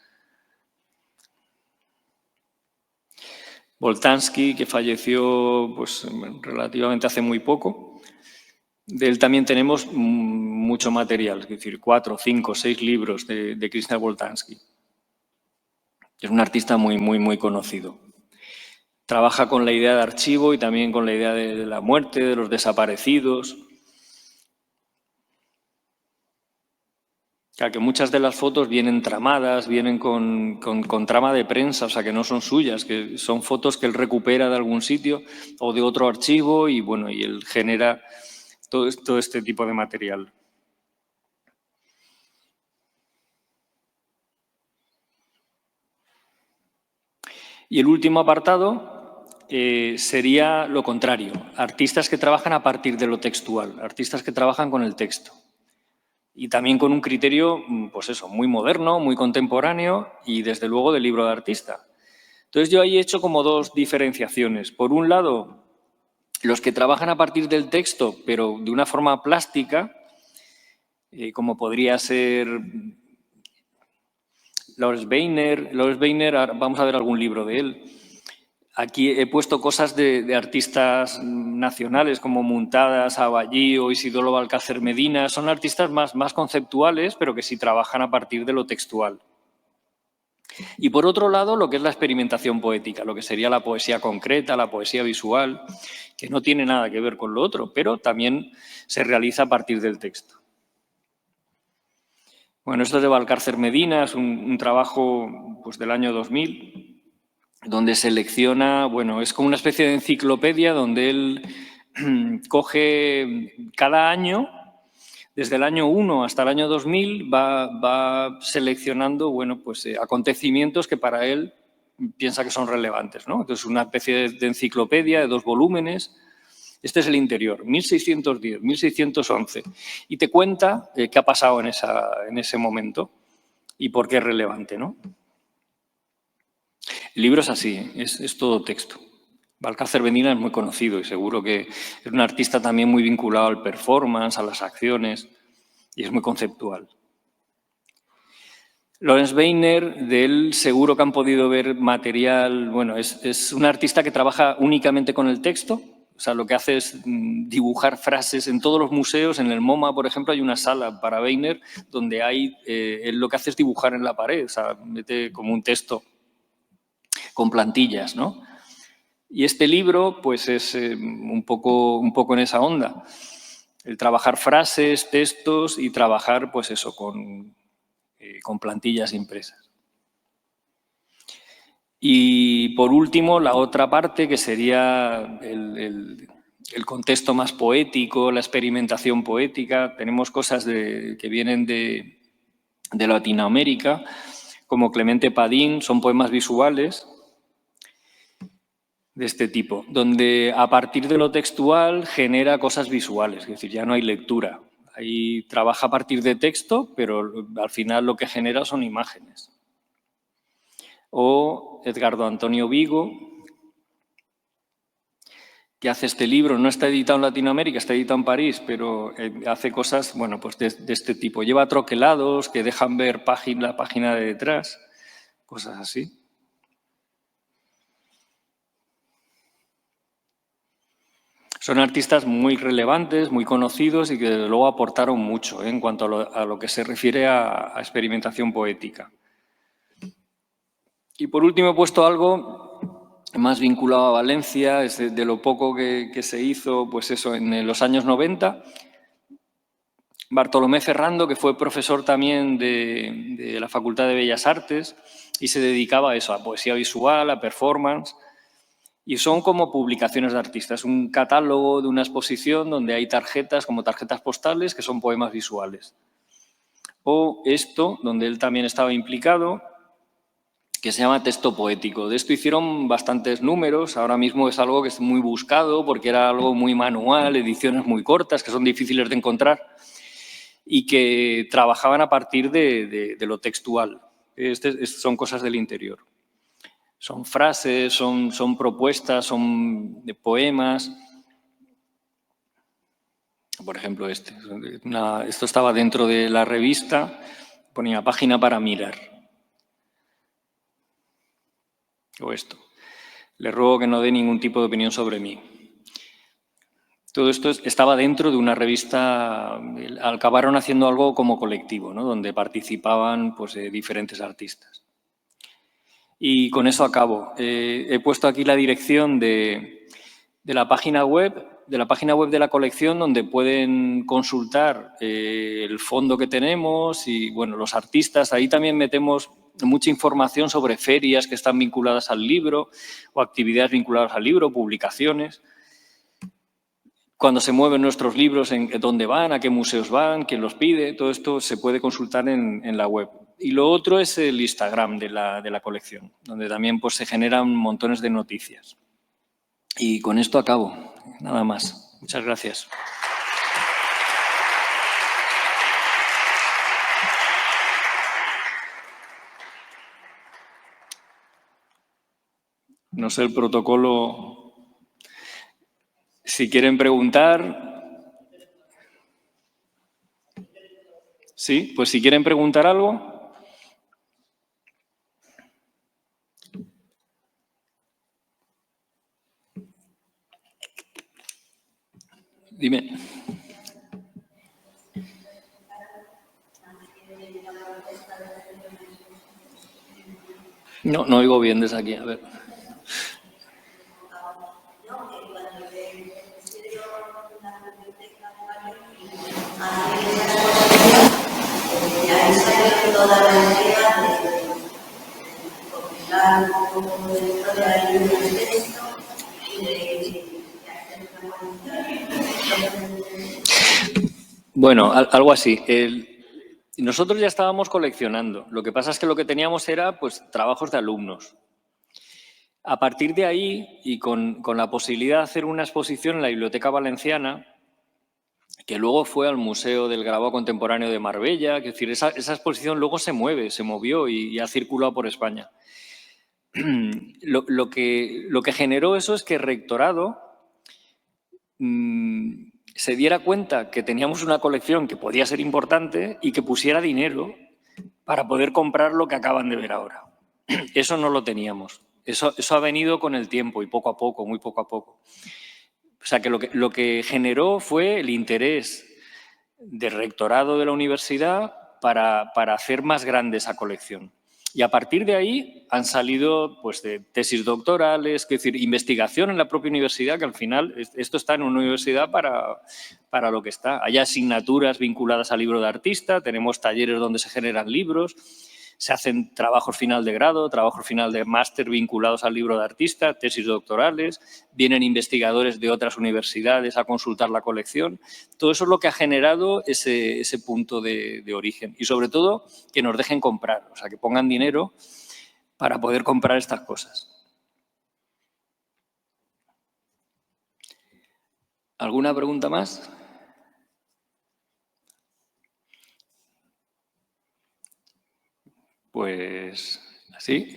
Boltanski, que falleció pues, relativamente hace muy poco. De él también tenemos mucho material, es decir, 4, 5, 6 libros de Krishna Boltanski. Es un artista muy conocido. Trabaja con la idea de archivo y también con la idea de la muerte, de los desaparecidos. Claro, que muchas de las fotos vienen tramadas, vienen con trama de prensa, o sea, que no son suyas, que son fotos que él recupera de algún sitio o de otro archivo y, bueno, y él genera todo este tipo de material. Y el último apartado sería lo contrario, artistas que trabajan a partir de lo textual, artistas que trabajan con el texto. Y también con un criterio, pues eso, muy moderno, muy contemporáneo y desde luego de libro de artista. Entonces yo ahí he hecho como dos diferenciaciones. Por un lado, los que trabajan a partir del texto, pero de una forma plástica, como podría ser Lawrence Weiner. Lawrence Weiner, vamos a ver algún libro de él. Aquí he puesto cosas de artistas nacionales como Muntadas, Aballí o Isidoro Balcácer Medina. Son artistas más conceptuales, pero que sí trabajan a partir de lo textual. Y por otro lado, lo que es la experimentación poética, lo que sería la poesía concreta, la poesía visual, que no tiene nada que ver con lo otro, pero también se realiza a partir del texto. Bueno, esto es de Balcácer Medina, es un trabajo pues, del año 2000, donde selecciona, bueno, es como una especie de enciclopedia donde él coge cada año, desde el año 1 hasta el año 2000, va seleccionando, bueno, pues acontecimientos que para él piensa que son relevantes, ¿no? Entonces, una especie de enciclopedia de 2 volúmenes. Este es el interior, 1610, 1611. Y te cuenta qué ha pasado en ese momento y por qué es relevante, ¿no? El libro es así, es todo texto. Balcácer Medina es muy conocido y seguro que es un artista también muy vinculado al performance, a las acciones, y es muy conceptual. Lawrence Weiner, de él seguro que han podido ver material, bueno, es un artista que trabaja únicamente con el texto, o sea, lo que hace es dibujar frases en todos los museos. En el MoMA, por ejemplo, hay una sala para Weiner donde él lo que hace es dibujar en la pared, o sea, mete como un texto con plantillas, ¿no? Y este libro, pues, es un poco en esa onda. El trabajar frases, textos y trabajar, pues eso, con plantillas impresas. Y, por último, la otra parte, que sería el contexto más poético, la experimentación poética. Tenemos cosas que vienen de Latinoamérica, como Clemente Padín, son poemas visuales de este tipo, donde a partir de lo textual genera cosas visuales, es decir, ya no hay lectura. Ahí trabaja a partir de texto, pero al final lo que genera son imágenes. O Edgardo Antonio Vigo, que hace este libro, no está editado en Latinoamérica, está editado en París, pero hace cosas, bueno, pues de este tipo. Lleva troquelados que dejan ver la página de detrás, cosas así. Son artistas muy relevantes, muy conocidos y que desde luego aportaron mucho en cuanto a lo que se refiere a experimentación poética. Y por último he puesto algo más vinculado a Valencia, es de lo poco que se hizo, pues eso, en los años 90. Bartolomé Ferrando, que fue profesor también de la Facultad de Bellas Artes y se dedicaba a eso, a poesía visual, a performance. Y son como publicaciones de artistas, un catálogo de una exposición donde hay tarjetas, como tarjetas postales, que son poemas visuales. O esto, donde él también estaba implicado, que se llama texto poético. De esto hicieron bastantes números, ahora mismo es algo que es muy buscado porque era algo muy manual, ediciones muy cortas, que son difíciles de encontrar y que trabajaban a partir de lo textual. Son cosas del interior. Son frases, son propuestas, son poemas. Por ejemplo, esto estaba dentro de la revista, ponía página para mirar. O esto. Le ruego que no dé ningún tipo de opinión sobre mí. Todo esto estaba dentro de una revista, acabaron haciendo algo como colectivo, ¿no? Donde participaban pues, diferentes artistas. Y con eso acabo. He puesto aquí la dirección de la página web de la colección, donde pueden consultar el fondo que tenemos y bueno, los artistas. Ahí también metemos mucha información sobre ferias que están vinculadas al libro o actividades vinculadas al libro, publicaciones. Cuando se mueven nuestros libros, en dónde van, a qué museos van, quién los pide, todo esto se puede consultar en la web. Y lo otro es el Instagram de la colección, donde también pues, se generan montones de noticias. Y con esto acabo. Nada más. Muchas gracias. No sé el protocolo. Si quieren preguntar. Sí, pues si quieren preguntar algo. Dime. No oigo bien desde aquí. A ver. Ya salió toda la idea de compilar un poco de historia del libro de texto y de hacer una. Bueno, algo así. Nosotros ya estábamos coleccionando. Lo que pasa es que lo que teníamos era pues, trabajos de alumnos. A partir de ahí, y con la posibilidad de hacer una exposición en la Biblioteca Valenciana, que luego fue al Museo del Grabado Contemporáneo de Marbella, es decir, esa exposición luego se movió y ha circulado por España. Lo que generó eso es que el rectorado se diera cuenta que teníamos una colección que podía ser importante y que pusiera dinero para poder comprar lo que acaban de ver ahora. Eso no lo teníamos. Eso ha venido con el tiempo y poco a poco, muy poco a poco. O sea, que lo que generó fue el interés del rectorado de la universidad para hacer más grande esa colección. Y a partir de ahí han salido pues, de tesis doctorales, es decir, investigación en la propia universidad, que al final esto está en una universidad para lo que está. Hay asignaturas vinculadas al libro de artista, tenemos talleres donde se generan libros, se hacen trabajos final de grado, trabajos final de máster vinculados al libro de artista, tesis doctorales, vienen investigadores de otras universidades a consultar la colección. Todo eso es lo que ha generado ese punto de origen. Y sobre todo, que nos dejen comprar, o sea, que pongan dinero para poder comprar estas cosas. ¿Alguna pregunta más? Pues así.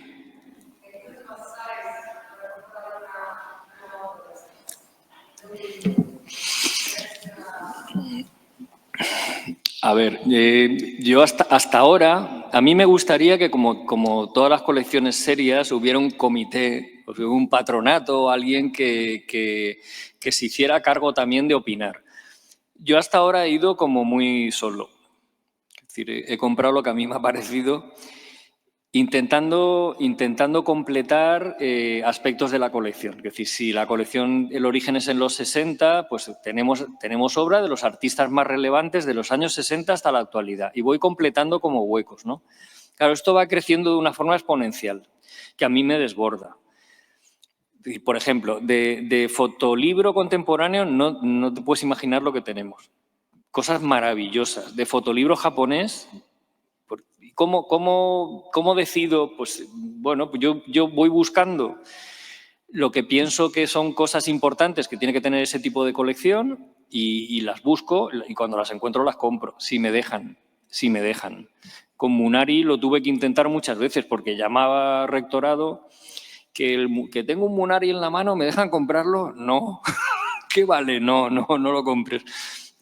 A ver, yo hasta ahora, a mí me gustaría que como todas las colecciones serias hubiera un comité, un patronato, alguien que se hiciera cargo también de opinar. Yo hasta ahora he ido como muy solo. Es decir, he comprado lo que a mí me ha parecido, intentando completar aspectos de la colección. Es decir, si la colección, el origen es en los 60, pues tenemos obra de los artistas más relevantes de los años 60 hasta la actualidad. Y voy completando como huecos, ¿no? Claro, esto va creciendo de una forma exponencial, que a mí me desborda. Por ejemplo, de fotolibro contemporáneo no te puedes imaginar lo que tenemos. Cosas maravillosas. De fotolibro japonés, ¿cómo decido? Pues bueno, yo voy buscando lo que pienso que son cosas importantes que tiene que tener ese tipo de colección y las busco y cuando las encuentro las compro, si me dejan. Con Munari lo tuve que intentar muchas veces porque llamaba rectorado que tengo un Munari en la mano, ¿me dejan comprarlo? No. ¿Qué vale? No lo compres.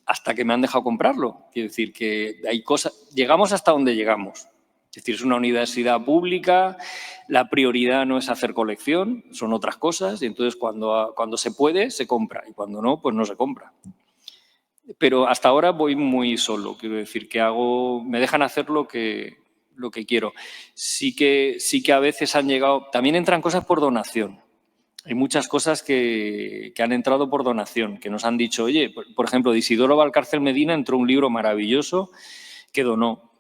Hasta que me han dejado comprarlo. Quiero decir que hay cosas, llegamos hasta donde llegamos. Es decir, es una universidad pública, la prioridad no es hacer colección, son otras cosas, y entonces cuando se puede, se compra, y cuando no, pues no se compra. Pero hasta ahora voy muy solo, quiero decir, que me dejan hacer lo que quiero. Sí que a veces han llegado, también entran cosas por donación. Hay muchas cosas que han entrado por donación, que nos han dicho, oye, por ejemplo, de Isidoro Valcárcel Medina entró un libro maravilloso que donó.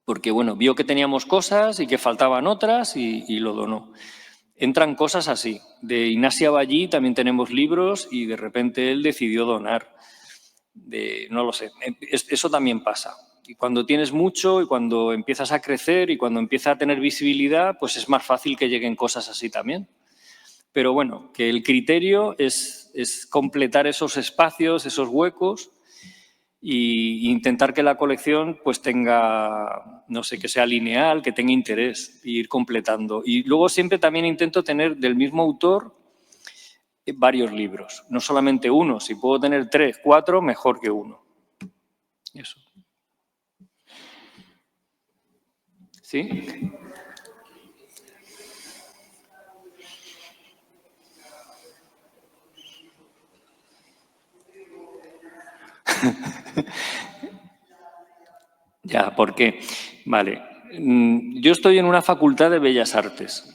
Porque, bueno, vio que teníamos cosas y que faltaban otras y lo donó. Entran cosas así. De Ignacia Ballí también tenemos libros y de repente él decidió donar. No lo sé. Eso también pasa. Y cuando tienes mucho y cuando empiezas a crecer y cuando empieza a tener visibilidad, pues es más fácil que lleguen cosas así también. Pero bueno, que el criterio es completar esos espacios, esos huecos, e intentar que la colección pues tenga, no sé, que sea lineal, que tenga interés, e ir completando. Y luego siempre también intento tener del mismo autor varios libros, no solamente uno. Si puedo tener 3, 4, mejor que uno. Eso. ¿Sí? Ya, ¿por qué? Vale. Yo estoy en una facultad de Bellas Artes.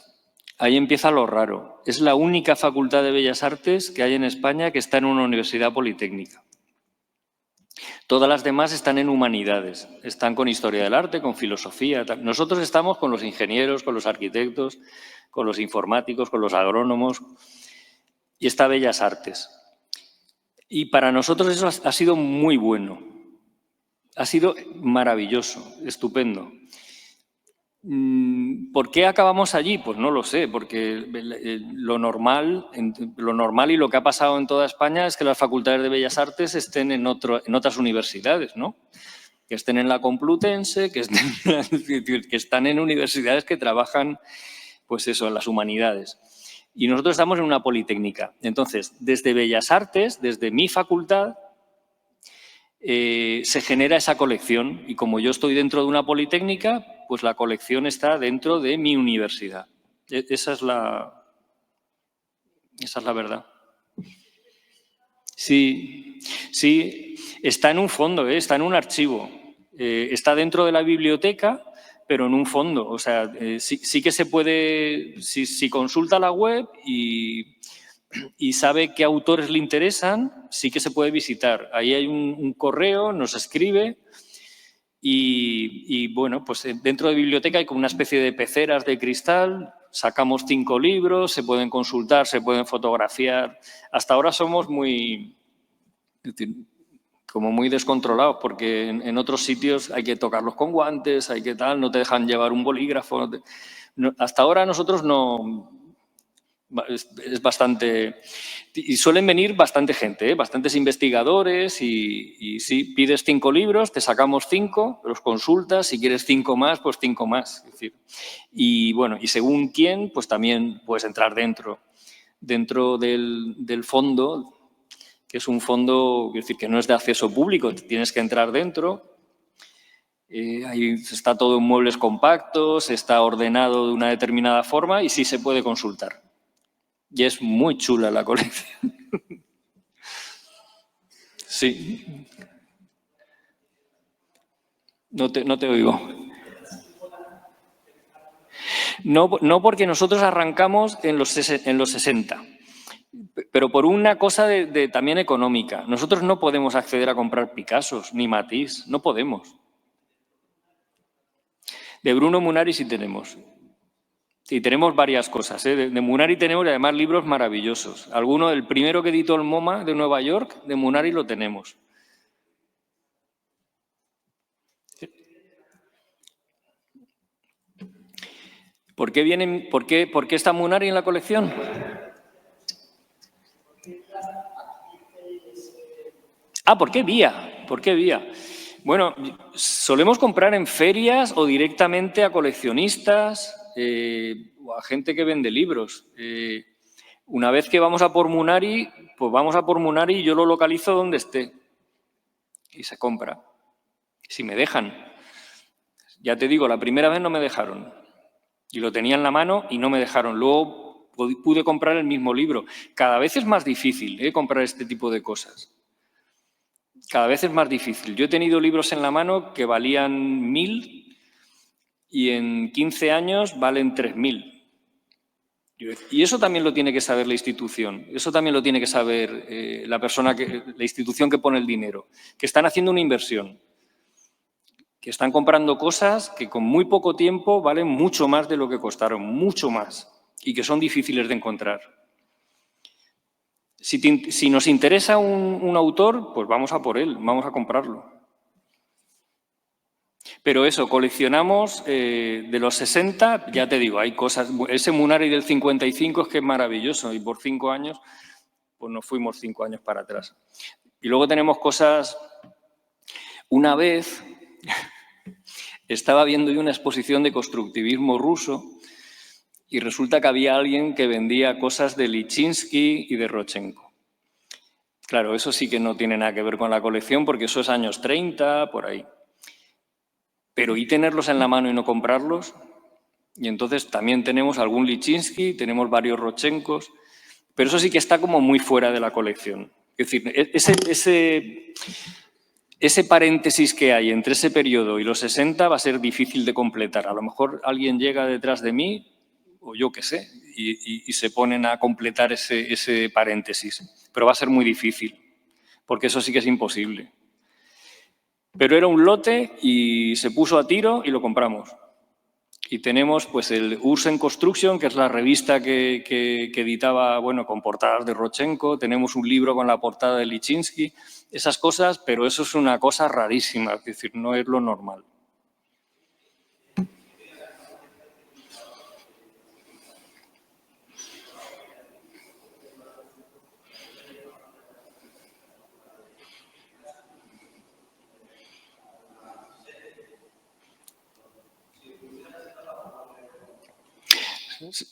Ahí empieza lo raro. Es la única facultad de Bellas Artes que hay en España que está en una universidad politécnica. Todas las demás están en humanidades. Están con historia del arte, con filosofía. Nosotros estamos con los ingenieros, con los arquitectos, con los informáticos, con los agrónomos. Y está Bellas Artes. Y para nosotros eso ha sido muy bueno. Ha sido maravilloso, estupendo. ¿Por qué acabamos allí? Pues no lo sé, porque lo normal y lo que ha pasado en toda España es que las facultades de Bellas Artes estén en otras universidades, ¿no? Que estén en la Complutense, que están en universidades que trabajan, pues eso, en las humanidades. Y nosotros estamos en una politécnica. Entonces, desde Bellas Artes, desde mi facultad, se genera esa colección y como yo estoy dentro de una politécnica, pues la colección está dentro de mi universidad. Esa es la verdad. Sí, está en un fondo, está en un archivo. Está dentro de la biblioteca, pero en un fondo. O sea, sí que se puede, si consulta la web y sabe qué autores le interesan, sí que se puede visitar. Ahí hay un correo, nos escribe y bueno, pues dentro de la biblioteca hay como una especie de peceras de cristal, sacamos 5 libros, se pueden consultar, se pueden fotografiar. Hasta ahora somos muy descontrolados porque en otros sitios hay que tocarlos con guantes, hay que tal, no te dejan llevar un bolígrafo. Hasta ahora nosotros no... Es bastante... Y suelen venir bastante gente, bastantes investigadores y sí, pides 5 libros, te sacamos 5, los consultas, si quieres 5 más, pues 5 más. Es decir, y bueno, y según quién, pues también puedes entrar dentro del fondo, que es un fondo, es decir, que no es de acceso público, tienes que entrar dentro. Ahí está todo en muebles compactos, está ordenado de una determinada forma y sí se puede consultar. Y es muy chula la colección. Sí. No te oigo. No, porque nosotros arrancamos en los 60, pero por una cosa también económica. Nosotros no podemos acceder a comprar Picassos ni Matisse, no podemos. De Bruno Munari sí tenemos. Y tenemos varias cosas. De Munari tenemos además libros maravillosos. El primero que editó el MoMA de Nueva York, de Munari lo tenemos. ¿Por qué está Munari en la colección? ¿Por qué vía? ¿Por qué vía? Bueno, solemos comprar en ferias o directamente a coleccionistas o a gente que vende libros. Una vez que vamos a por Munari, pues vamos a por Munari y yo lo localizo donde esté. Y se compra. Si me dejan. Ya te digo, la primera vez no me dejaron. Y lo tenía en la mano y no me dejaron. Luego pude comprar el mismo libro. Cada vez es más difícil comprar este tipo de cosas. Cada vez es más difícil. Yo he tenido libros en la mano que valían 1.000 y en 15 años valen 3.000. Y eso también lo tiene que saber la institución. Eso también lo tiene que saber la institución que pone el dinero. Que están haciendo una inversión. Que están comprando cosas que con muy poco tiempo valen mucho más de lo que costaron. Mucho más. Y que son difíciles de encontrar. Si nos interesa un autor, pues vamos a por él, vamos a comprarlo. Pero eso, coleccionamos de los 60, ya te digo, hay cosas. Ese Munari del 55 es que es maravilloso y por 5 años, pues nos fuimos 5 años para atrás. Y luego tenemos cosas. Una vez estaba viendo yo una exposición de constructivismo ruso y resulta que había alguien que vendía cosas de Lichinsky y de Rodchenko. Claro, eso sí que no tiene nada que ver con la colección porque eso es años 30, por ahí. Pero ¿y tenerlos en la mano y no comprarlos? Y entonces también tenemos algún Lichinsky, tenemos varios Rodchenkos, pero eso sí que está como muy fuera de la colección. Es decir, ese paréntesis que hay entre ese periodo y los 60 va a ser difícil de completar. A lo mejor alguien llega detrás de mí, o yo qué sé, y se ponen a completar ese paréntesis. Pero va a ser muy difícil, porque eso sí que es imposible. Pero era un lote y se puso a tiro y lo compramos. Y tenemos pues el Ursen Construction, que es la revista que editaba, bueno, con portadas de Rodchenko. Tenemos un libro con la portada de Lichinsky. Esas cosas, pero eso es una cosa rarísima, es decir, no es lo normal.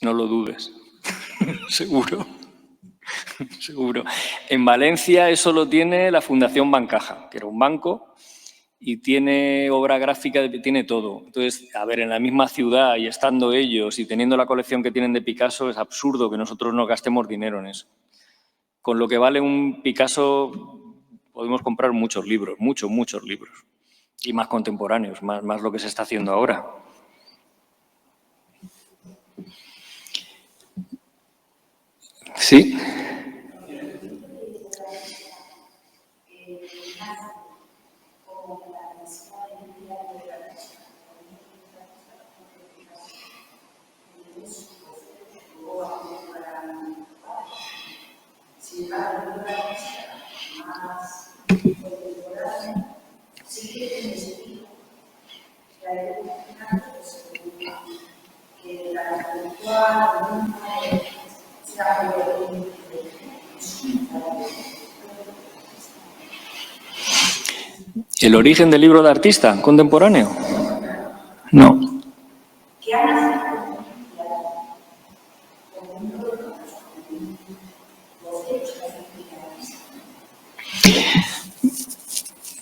No lo dudes, seguro. Seguro. En Valencia eso lo tiene la Fundación Bancaja, que era un banco, y tiene obra gráfica, tiene todo. Entonces, a ver, en la misma ciudad y estando ellos y teniendo la colección que tienen de Picasso, es absurdo que nosotros no gastemos dinero en eso. Con lo que vale un Picasso podemos comprar muchos libros, muchos libros. Y más contemporáneos, más lo que se está haciendo ahora. Sí. ¿El origen del libro de artista contemporáneo? No.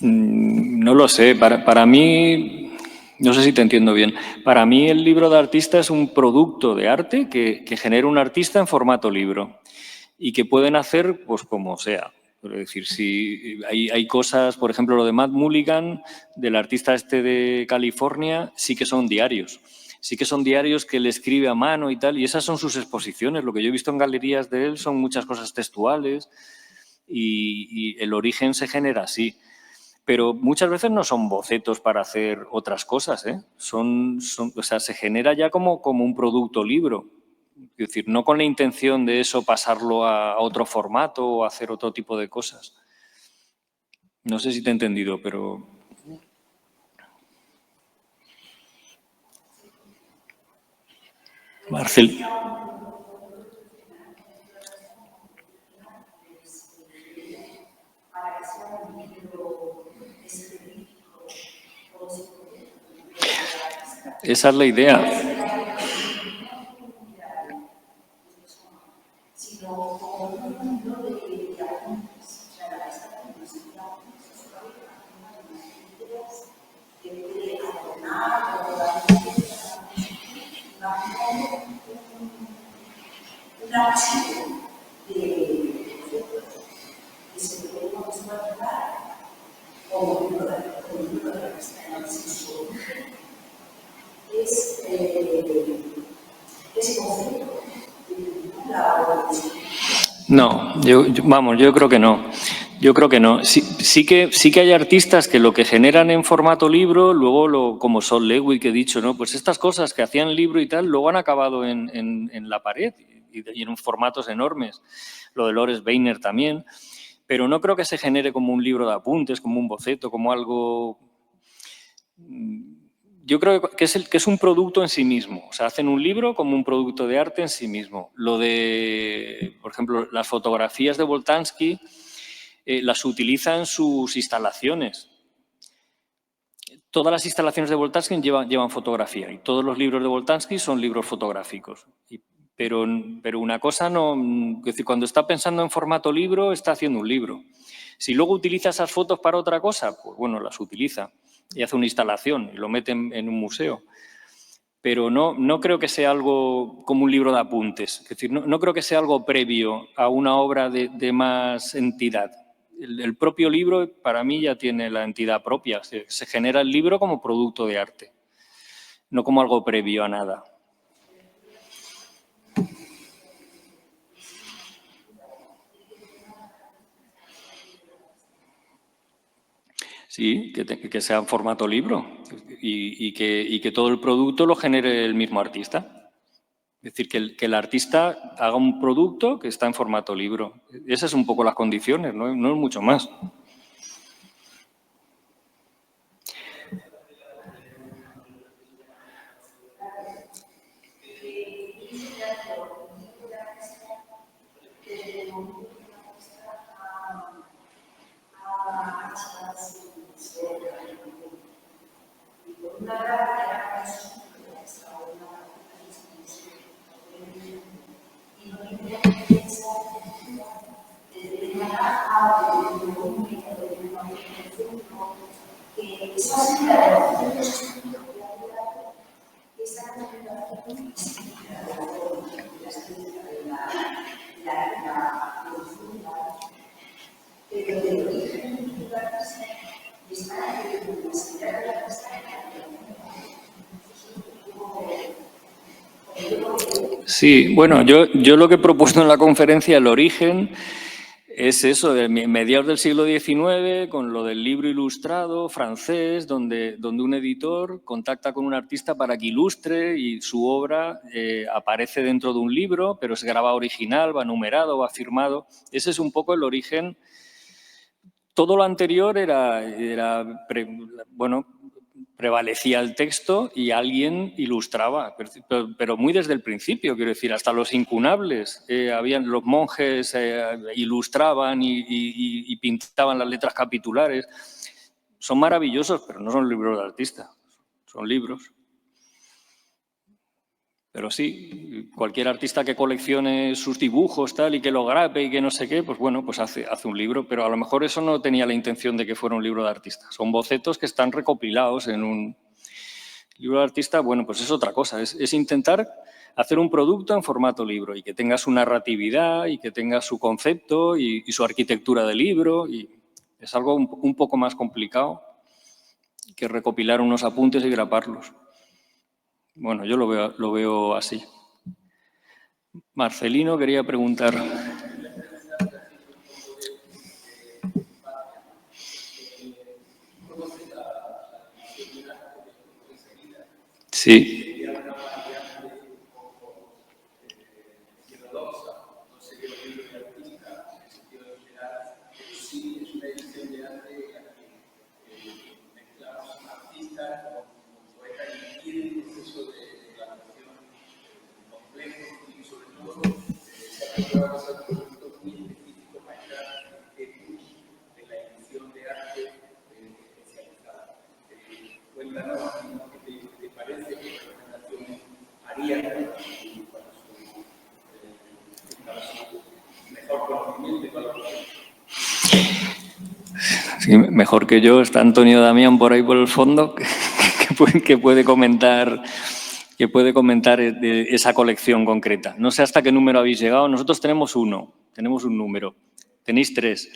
No lo sé. Para mí, no sé si te entiendo bien. Para mí el libro de artista es un producto de arte que genera un artista en formato libro y que pueden hacer pues como sea. Es decir, si hay cosas, por ejemplo, lo de Matt Mulligan, del artista este de California, sí que son diarios. Sí que son diarios que él escribe a mano y tal, y esas son sus exposiciones. Lo que yo he visto en galerías de él son muchas cosas textuales y el origen se genera así. Pero muchas veces no son bocetos para hacer otras cosas, ¿eh? O sea, se genera ya como un producto libro. Es decir, no con la intención de eso pasarlo a otro formato o hacer otro tipo de cosas. No sé si te he entendido, pero... Marcel. Esa es la idea. No, yo creo que no. Yo creo que no. Sí que hay artistas que lo que generan en formato libro, luego, como Sol Lewitt que he dicho, ¿no? Pues estas cosas que hacían libro y tal, luego han acabado en la pared y en formatos enormes. Lo de Lores Weiner también. Pero no creo que se genere como un libro de apuntes, como un boceto, como algo... Yo creo que es un producto en sí mismo. O sea, hacen un libro como un producto de arte en sí mismo. Lo de, por ejemplo, las fotografías de Boltanski las utiliza en sus instalaciones. Todas las instalaciones de Boltanski llevan fotografía y todos los libros de Boltanski son libros fotográficos. Pero una cosa no... Es decir, cuando está pensando en formato libro, está haciendo un libro. Si luego utiliza esas fotos para otra cosa, pues bueno, las utiliza y hace una instalación y lo mete en un museo. Pero no creo que sea algo como un libro de apuntes. Es decir, no creo que sea algo previo a una obra de más entidad. El propio libro, para mí, ya tiene la entidad propia. Se genera el libro como producto de arte, no como algo previo a nada. Sí, que sea en formato libro y que todo el producto lo genere el mismo artista. Es decir, que el artista haga un producto que está en formato libro. Esas son un poco las condiciones, no es mucho más. Sí, bueno, yo lo que he propuesto en la conferencia, el origen, es eso, de mediados del siglo XIX, con lo del libro ilustrado francés, donde un editor contacta con un artista para que ilustre y su obra aparece dentro de un libro, pero es grabado original, va numerado, va firmado. Ese es un poco el origen. Todo lo anterior prevalecía el texto y alguien ilustraba, pero muy desde el principio, quiero decir, hasta los incunables. Los monjes ilustraban y pintaban las letras capitulares. Son maravillosos, pero no son libros de artista, son libros. Pero sí, cualquier artista que coleccione sus dibujos tal y que lo grape y que no sé qué, pues bueno, pues hace un libro. Pero a lo mejor eso no tenía la intención de que fuera un libro de artista. Son bocetos que están recopilados en un libro de artista. Bueno, pues es otra cosa. Es intentar hacer un producto en formato libro y que tenga su narratividad y que tenga su concepto y su arquitectura de libro. Y es algo un poco más complicado que recopilar unos apuntes y graparlos. Bueno, yo lo veo así. Marcelino quería preguntar. Sí. Sí, mejor que yo está Antonio Damián por ahí por el fondo, que puede comentar esa colección concreta. No sé hasta qué número habéis llegado. Nosotros tenemos un número. Tenéis 3.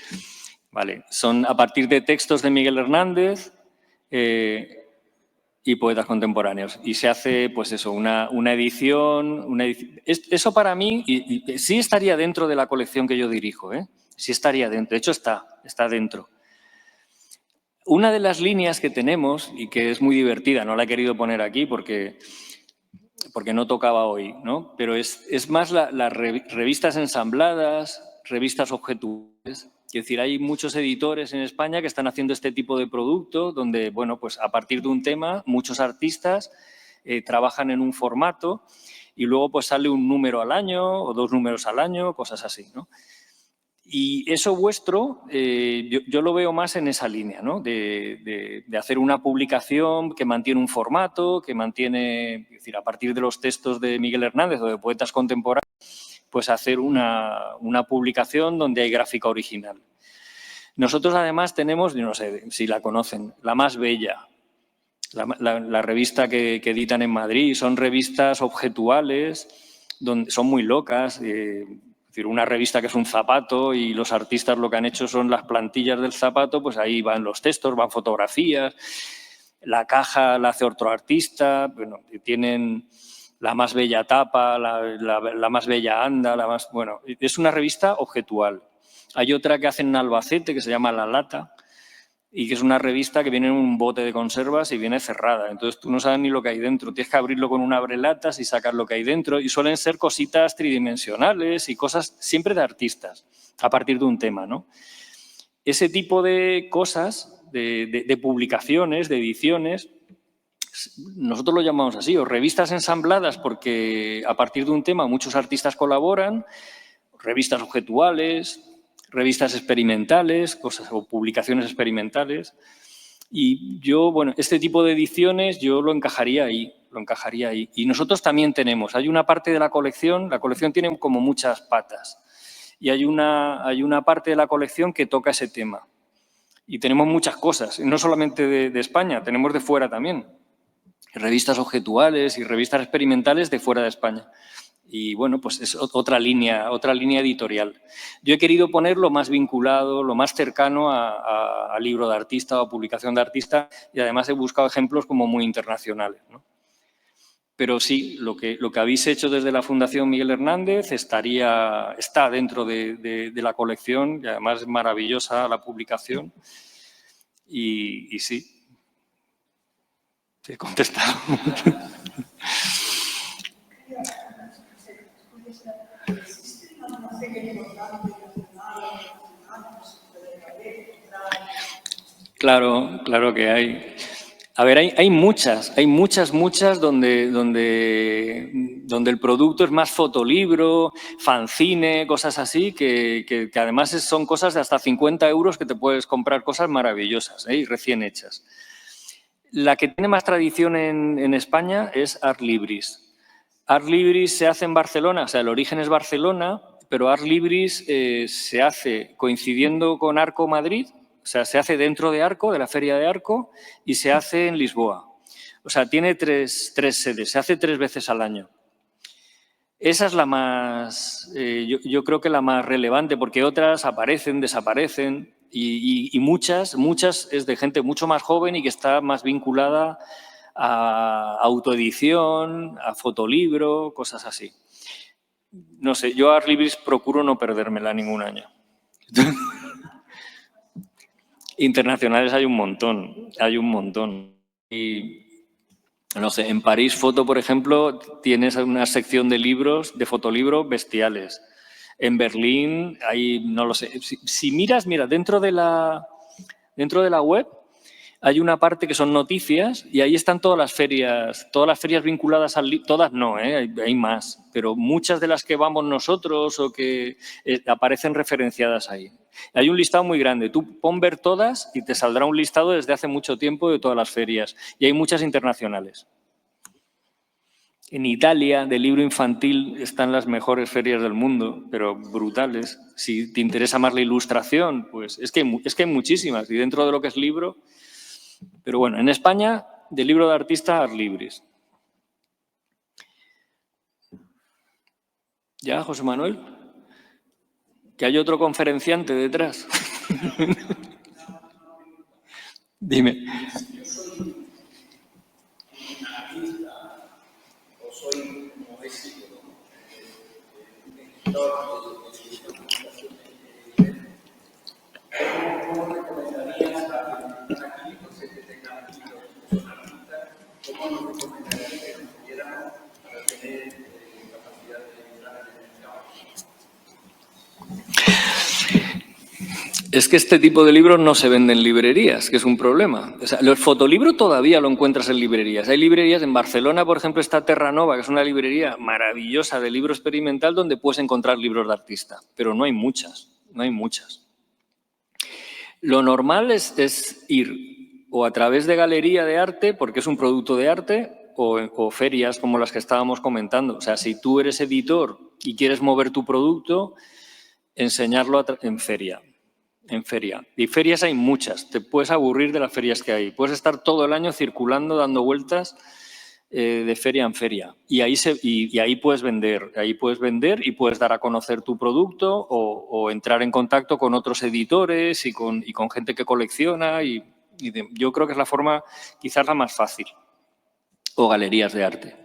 Vale. Son a partir de textos de Miguel Hernández y poetas contemporáneos. Y se hace, pues eso, una edición. Eso para mí y sí estaría dentro de la colección que yo dirijo, ¿eh? Sí estaría dentro. De hecho, está dentro. Una de las líneas que tenemos, y que es muy divertida, no la he querido poner aquí porque no tocaba hoy, ¿no? Pero es más las revistas ensambladas, revistas objetuales. Es decir, hay muchos editores en España que están haciendo este tipo de producto donde, bueno, pues a partir de un tema, muchos artistas trabajan en un formato y luego pues sale un número al año o 2 números al año, cosas así, ¿no? Y eso vuestro, yo lo veo más en esa línea, ¿no? De hacer una publicación que mantiene un formato, que mantiene, es decir, a partir de los textos de Miguel Hernández o de poetas contemporáneos, pues hacer una publicación donde hay gráfica original. Nosotros además tenemos, yo no sé si la conocen, La Más Bella, la revista que editan en Madrid. Son revistas objetuales, donde son muy locas. Es decir, una revista que es un zapato y los artistas lo que han hecho son las plantillas del zapato, pues ahí van los textos, van fotografías. La caja la hace otro artista, bueno, tienen La Más Bella tapa, la Más Bella anda, bueno, es una revista objetual. Hay otra que hacen en Albacete que se llama La Lata y que es una revista que viene en un bote de conservas y viene cerrada. Entonces tú no sabes ni lo que hay dentro. Tienes que abrirlo con un abrelatas y sacar lo que hay dentro. Y suelen ser cositas tridimensionales y cosas siempre de artistas, a partir de un tema, ¿no? Ese tipo de cosas, de publicaciones, de ediciones, nosotros lo llamamos así, o revistas ensambladas, porque a partir de un tema muchos artistas colaboran, revistas objetuales, revistas experimentales, cosas o publicaciones experimentales. Y yo, bueno, este tipo de ediciones yo lo encajaría ahí. Y nosotros también tenemos, hay una parte de la colección tiene como muchas patas. Y hay una parte de la colección que toca ese tema. Y tenemos muchas cosas, no solamente de España, tenemos de fuera también. Revistas objetuales y revistas experimentales de fuera de España. Y bueno, pues es otra línea editorial. Yo he querido ponerlo más vinculado, lo más cercano a libro de artista o a publicación de artista, y además he buscado ejemplos como muy internacionales, ¿no? Pero sí, lo que habéis hecho desde la Fundación Miguel Hernández está dentro de la colección, y además es maravillosa la publicación. Y sí, te he contestado. Claro que hay. A ver, hay muchas donde el producto es más fotolibro, fanzine, cosas así, que además son cosas de hasta 50 euros que te puedes comprar, cosas maravillosas, y recién hechas. La que tiene más tradición en España es Art Libris. Art Libris se hace en Barcelona, o sea, el origen es Barcelona, pero Art Libris se hace coincidiendo con Arco Madrid. O sea, se hace dentro de Arco, de la Feria de Arco, y se hace en Lisboa. O sea, tiene tres sedes, se hace 3 veces al año. Esa es la más, yo creo que la más relevante, porque otras aparecen, desaparecen, y muchas es de gente mucho más joven y que está más vinculada a autoedición, a fotolibro, cosas así. No sé, yo a Art Libris procuro no perdérmela ningún año. Internacionales hay un montón. Y, no sé, en París Foto, por ejemplo, tienes una sección de libros, de fotolibros bestiales. En Berlín hay, no lo sé, si miras, mira, dentro de la web hay una parte que son noticias y ahí están todas las ferias vinculadas al libro, todas no, hay más, pero muchas de las que vamos nosotros o que aparecen referenciadas ahí. Hay un listado muy grande, tú pon ver todas y te saldrá un listado desde hace mucho tiempo de todas las ferias y hay muchas internacionales. En Italia, de libro infantil, están las mejores ferias del mundo, pero brutales. Si te interesa más la ilustración, pues es que hay muchísimas y dentro de lo que es libro. Pero bueno, en España, de libro de artista, Art Libris. ¿Ya, José Manuel? ¿Que hay otro conferenciante detrás? Dime. Es que este tipo de libros no se venden en librerías, que es un problema. O sea, el fotolibro todavía lo encuentras en librerías. Hay librerías, en Barcelona, por ejemplo, está Terranova, que es una librería maravillosa de libro experimental donde puedes encontrar libros de artista, pero no hay muchas, no hay muchas. Lo normal es ir o a través de galería de arte, porque es un producto de arte, o ferias como las que estábamos comentando. O sea, si tú eres editor y quieres mover tu producto, enseñarlo en feria. En feria. Y ferias hay muchas. Te puedes aburrir de las ferias que hay. Puedes estar todo el año circulando, dando vueltas de feria en feria. Y ahí puedes vender. Ahí puedes vender y puedes dar a conocer tu producto o entrar en contacto con otros editores y con gente que colecciona. Yo creo que es la forma quizás la más fácil. O galerías de arte.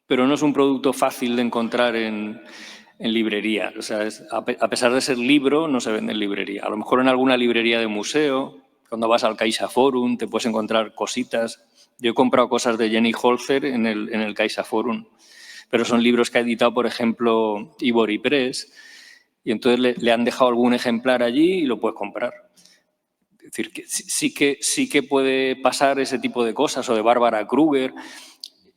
Pero no es un producto fácil de encontrar en librería. O sea, a pesar de ser libro, no se vende en librería. A lo mejor en alguna librería de museo, cuando vas al CaixaForum, te puedes encontrar cositas. Yo he comprado cosas de Jenny Holzer en el CaixaForum, pero son libros que ha editado, por ejemplo, Ivory Press, y entonces le han dejado algún ejemplar allí y lo puedes comprar. Es decir, que sí que puede pasar ese tipo de cosas, o de Bárbara Kruger.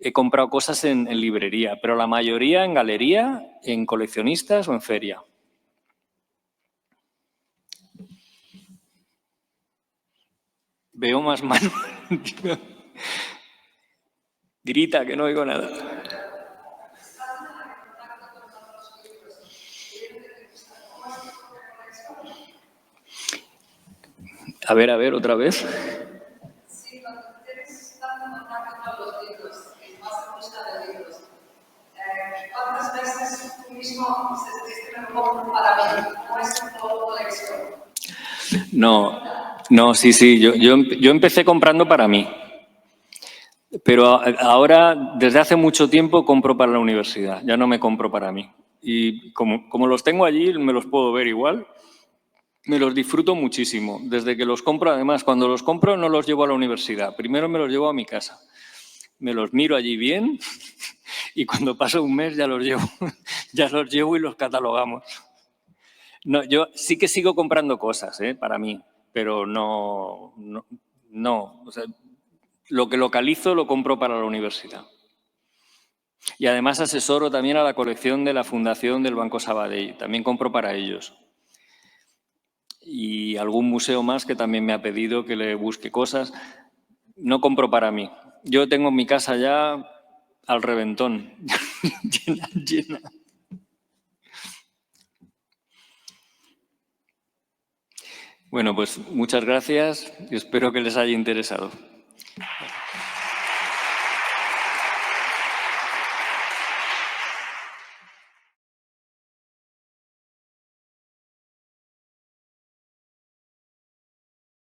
He comprado cosas en librería, pero la mayoría en galería, en coleccionistas o en feria. Veo más manos. Grita, que no oigo nada. A ver, otra vez. Sí, cuando tienes tanto contacto con los libros, y más en busca de libros, ¿cuántas veces tú mismo sentiste que compro para mí? ¿No es un todo colección? No, sí. Yo empecé comprando para mí. Pero ahora, desde hace mucho tiempo, compro para la universidad. Ya no me compro para mí. Y como los tengo allí, me los puedo ver igual. Me los disfruto muchísimo. Desde que los compro, además, cuando los compro no los llevo a la universidad. Primero me los llevo a mi casa. Me los miro allí bien y cuando pasa un mes ya los llevo y los catalogamos. No, yo sí que sigo comprando cosas para mí, pero no. O sea, lo que localizo lo compro para la universidad. Y además asesoro también a la colección de la Fundación del Banco Sabadell. También compro para ellos. Y algún museo más que también me ha pedido que le busque cosas. No compro para mí. Yo tengo mi casa ya al reventón, llena. Bueno, pues muchas gracias y espero que les haya interesado.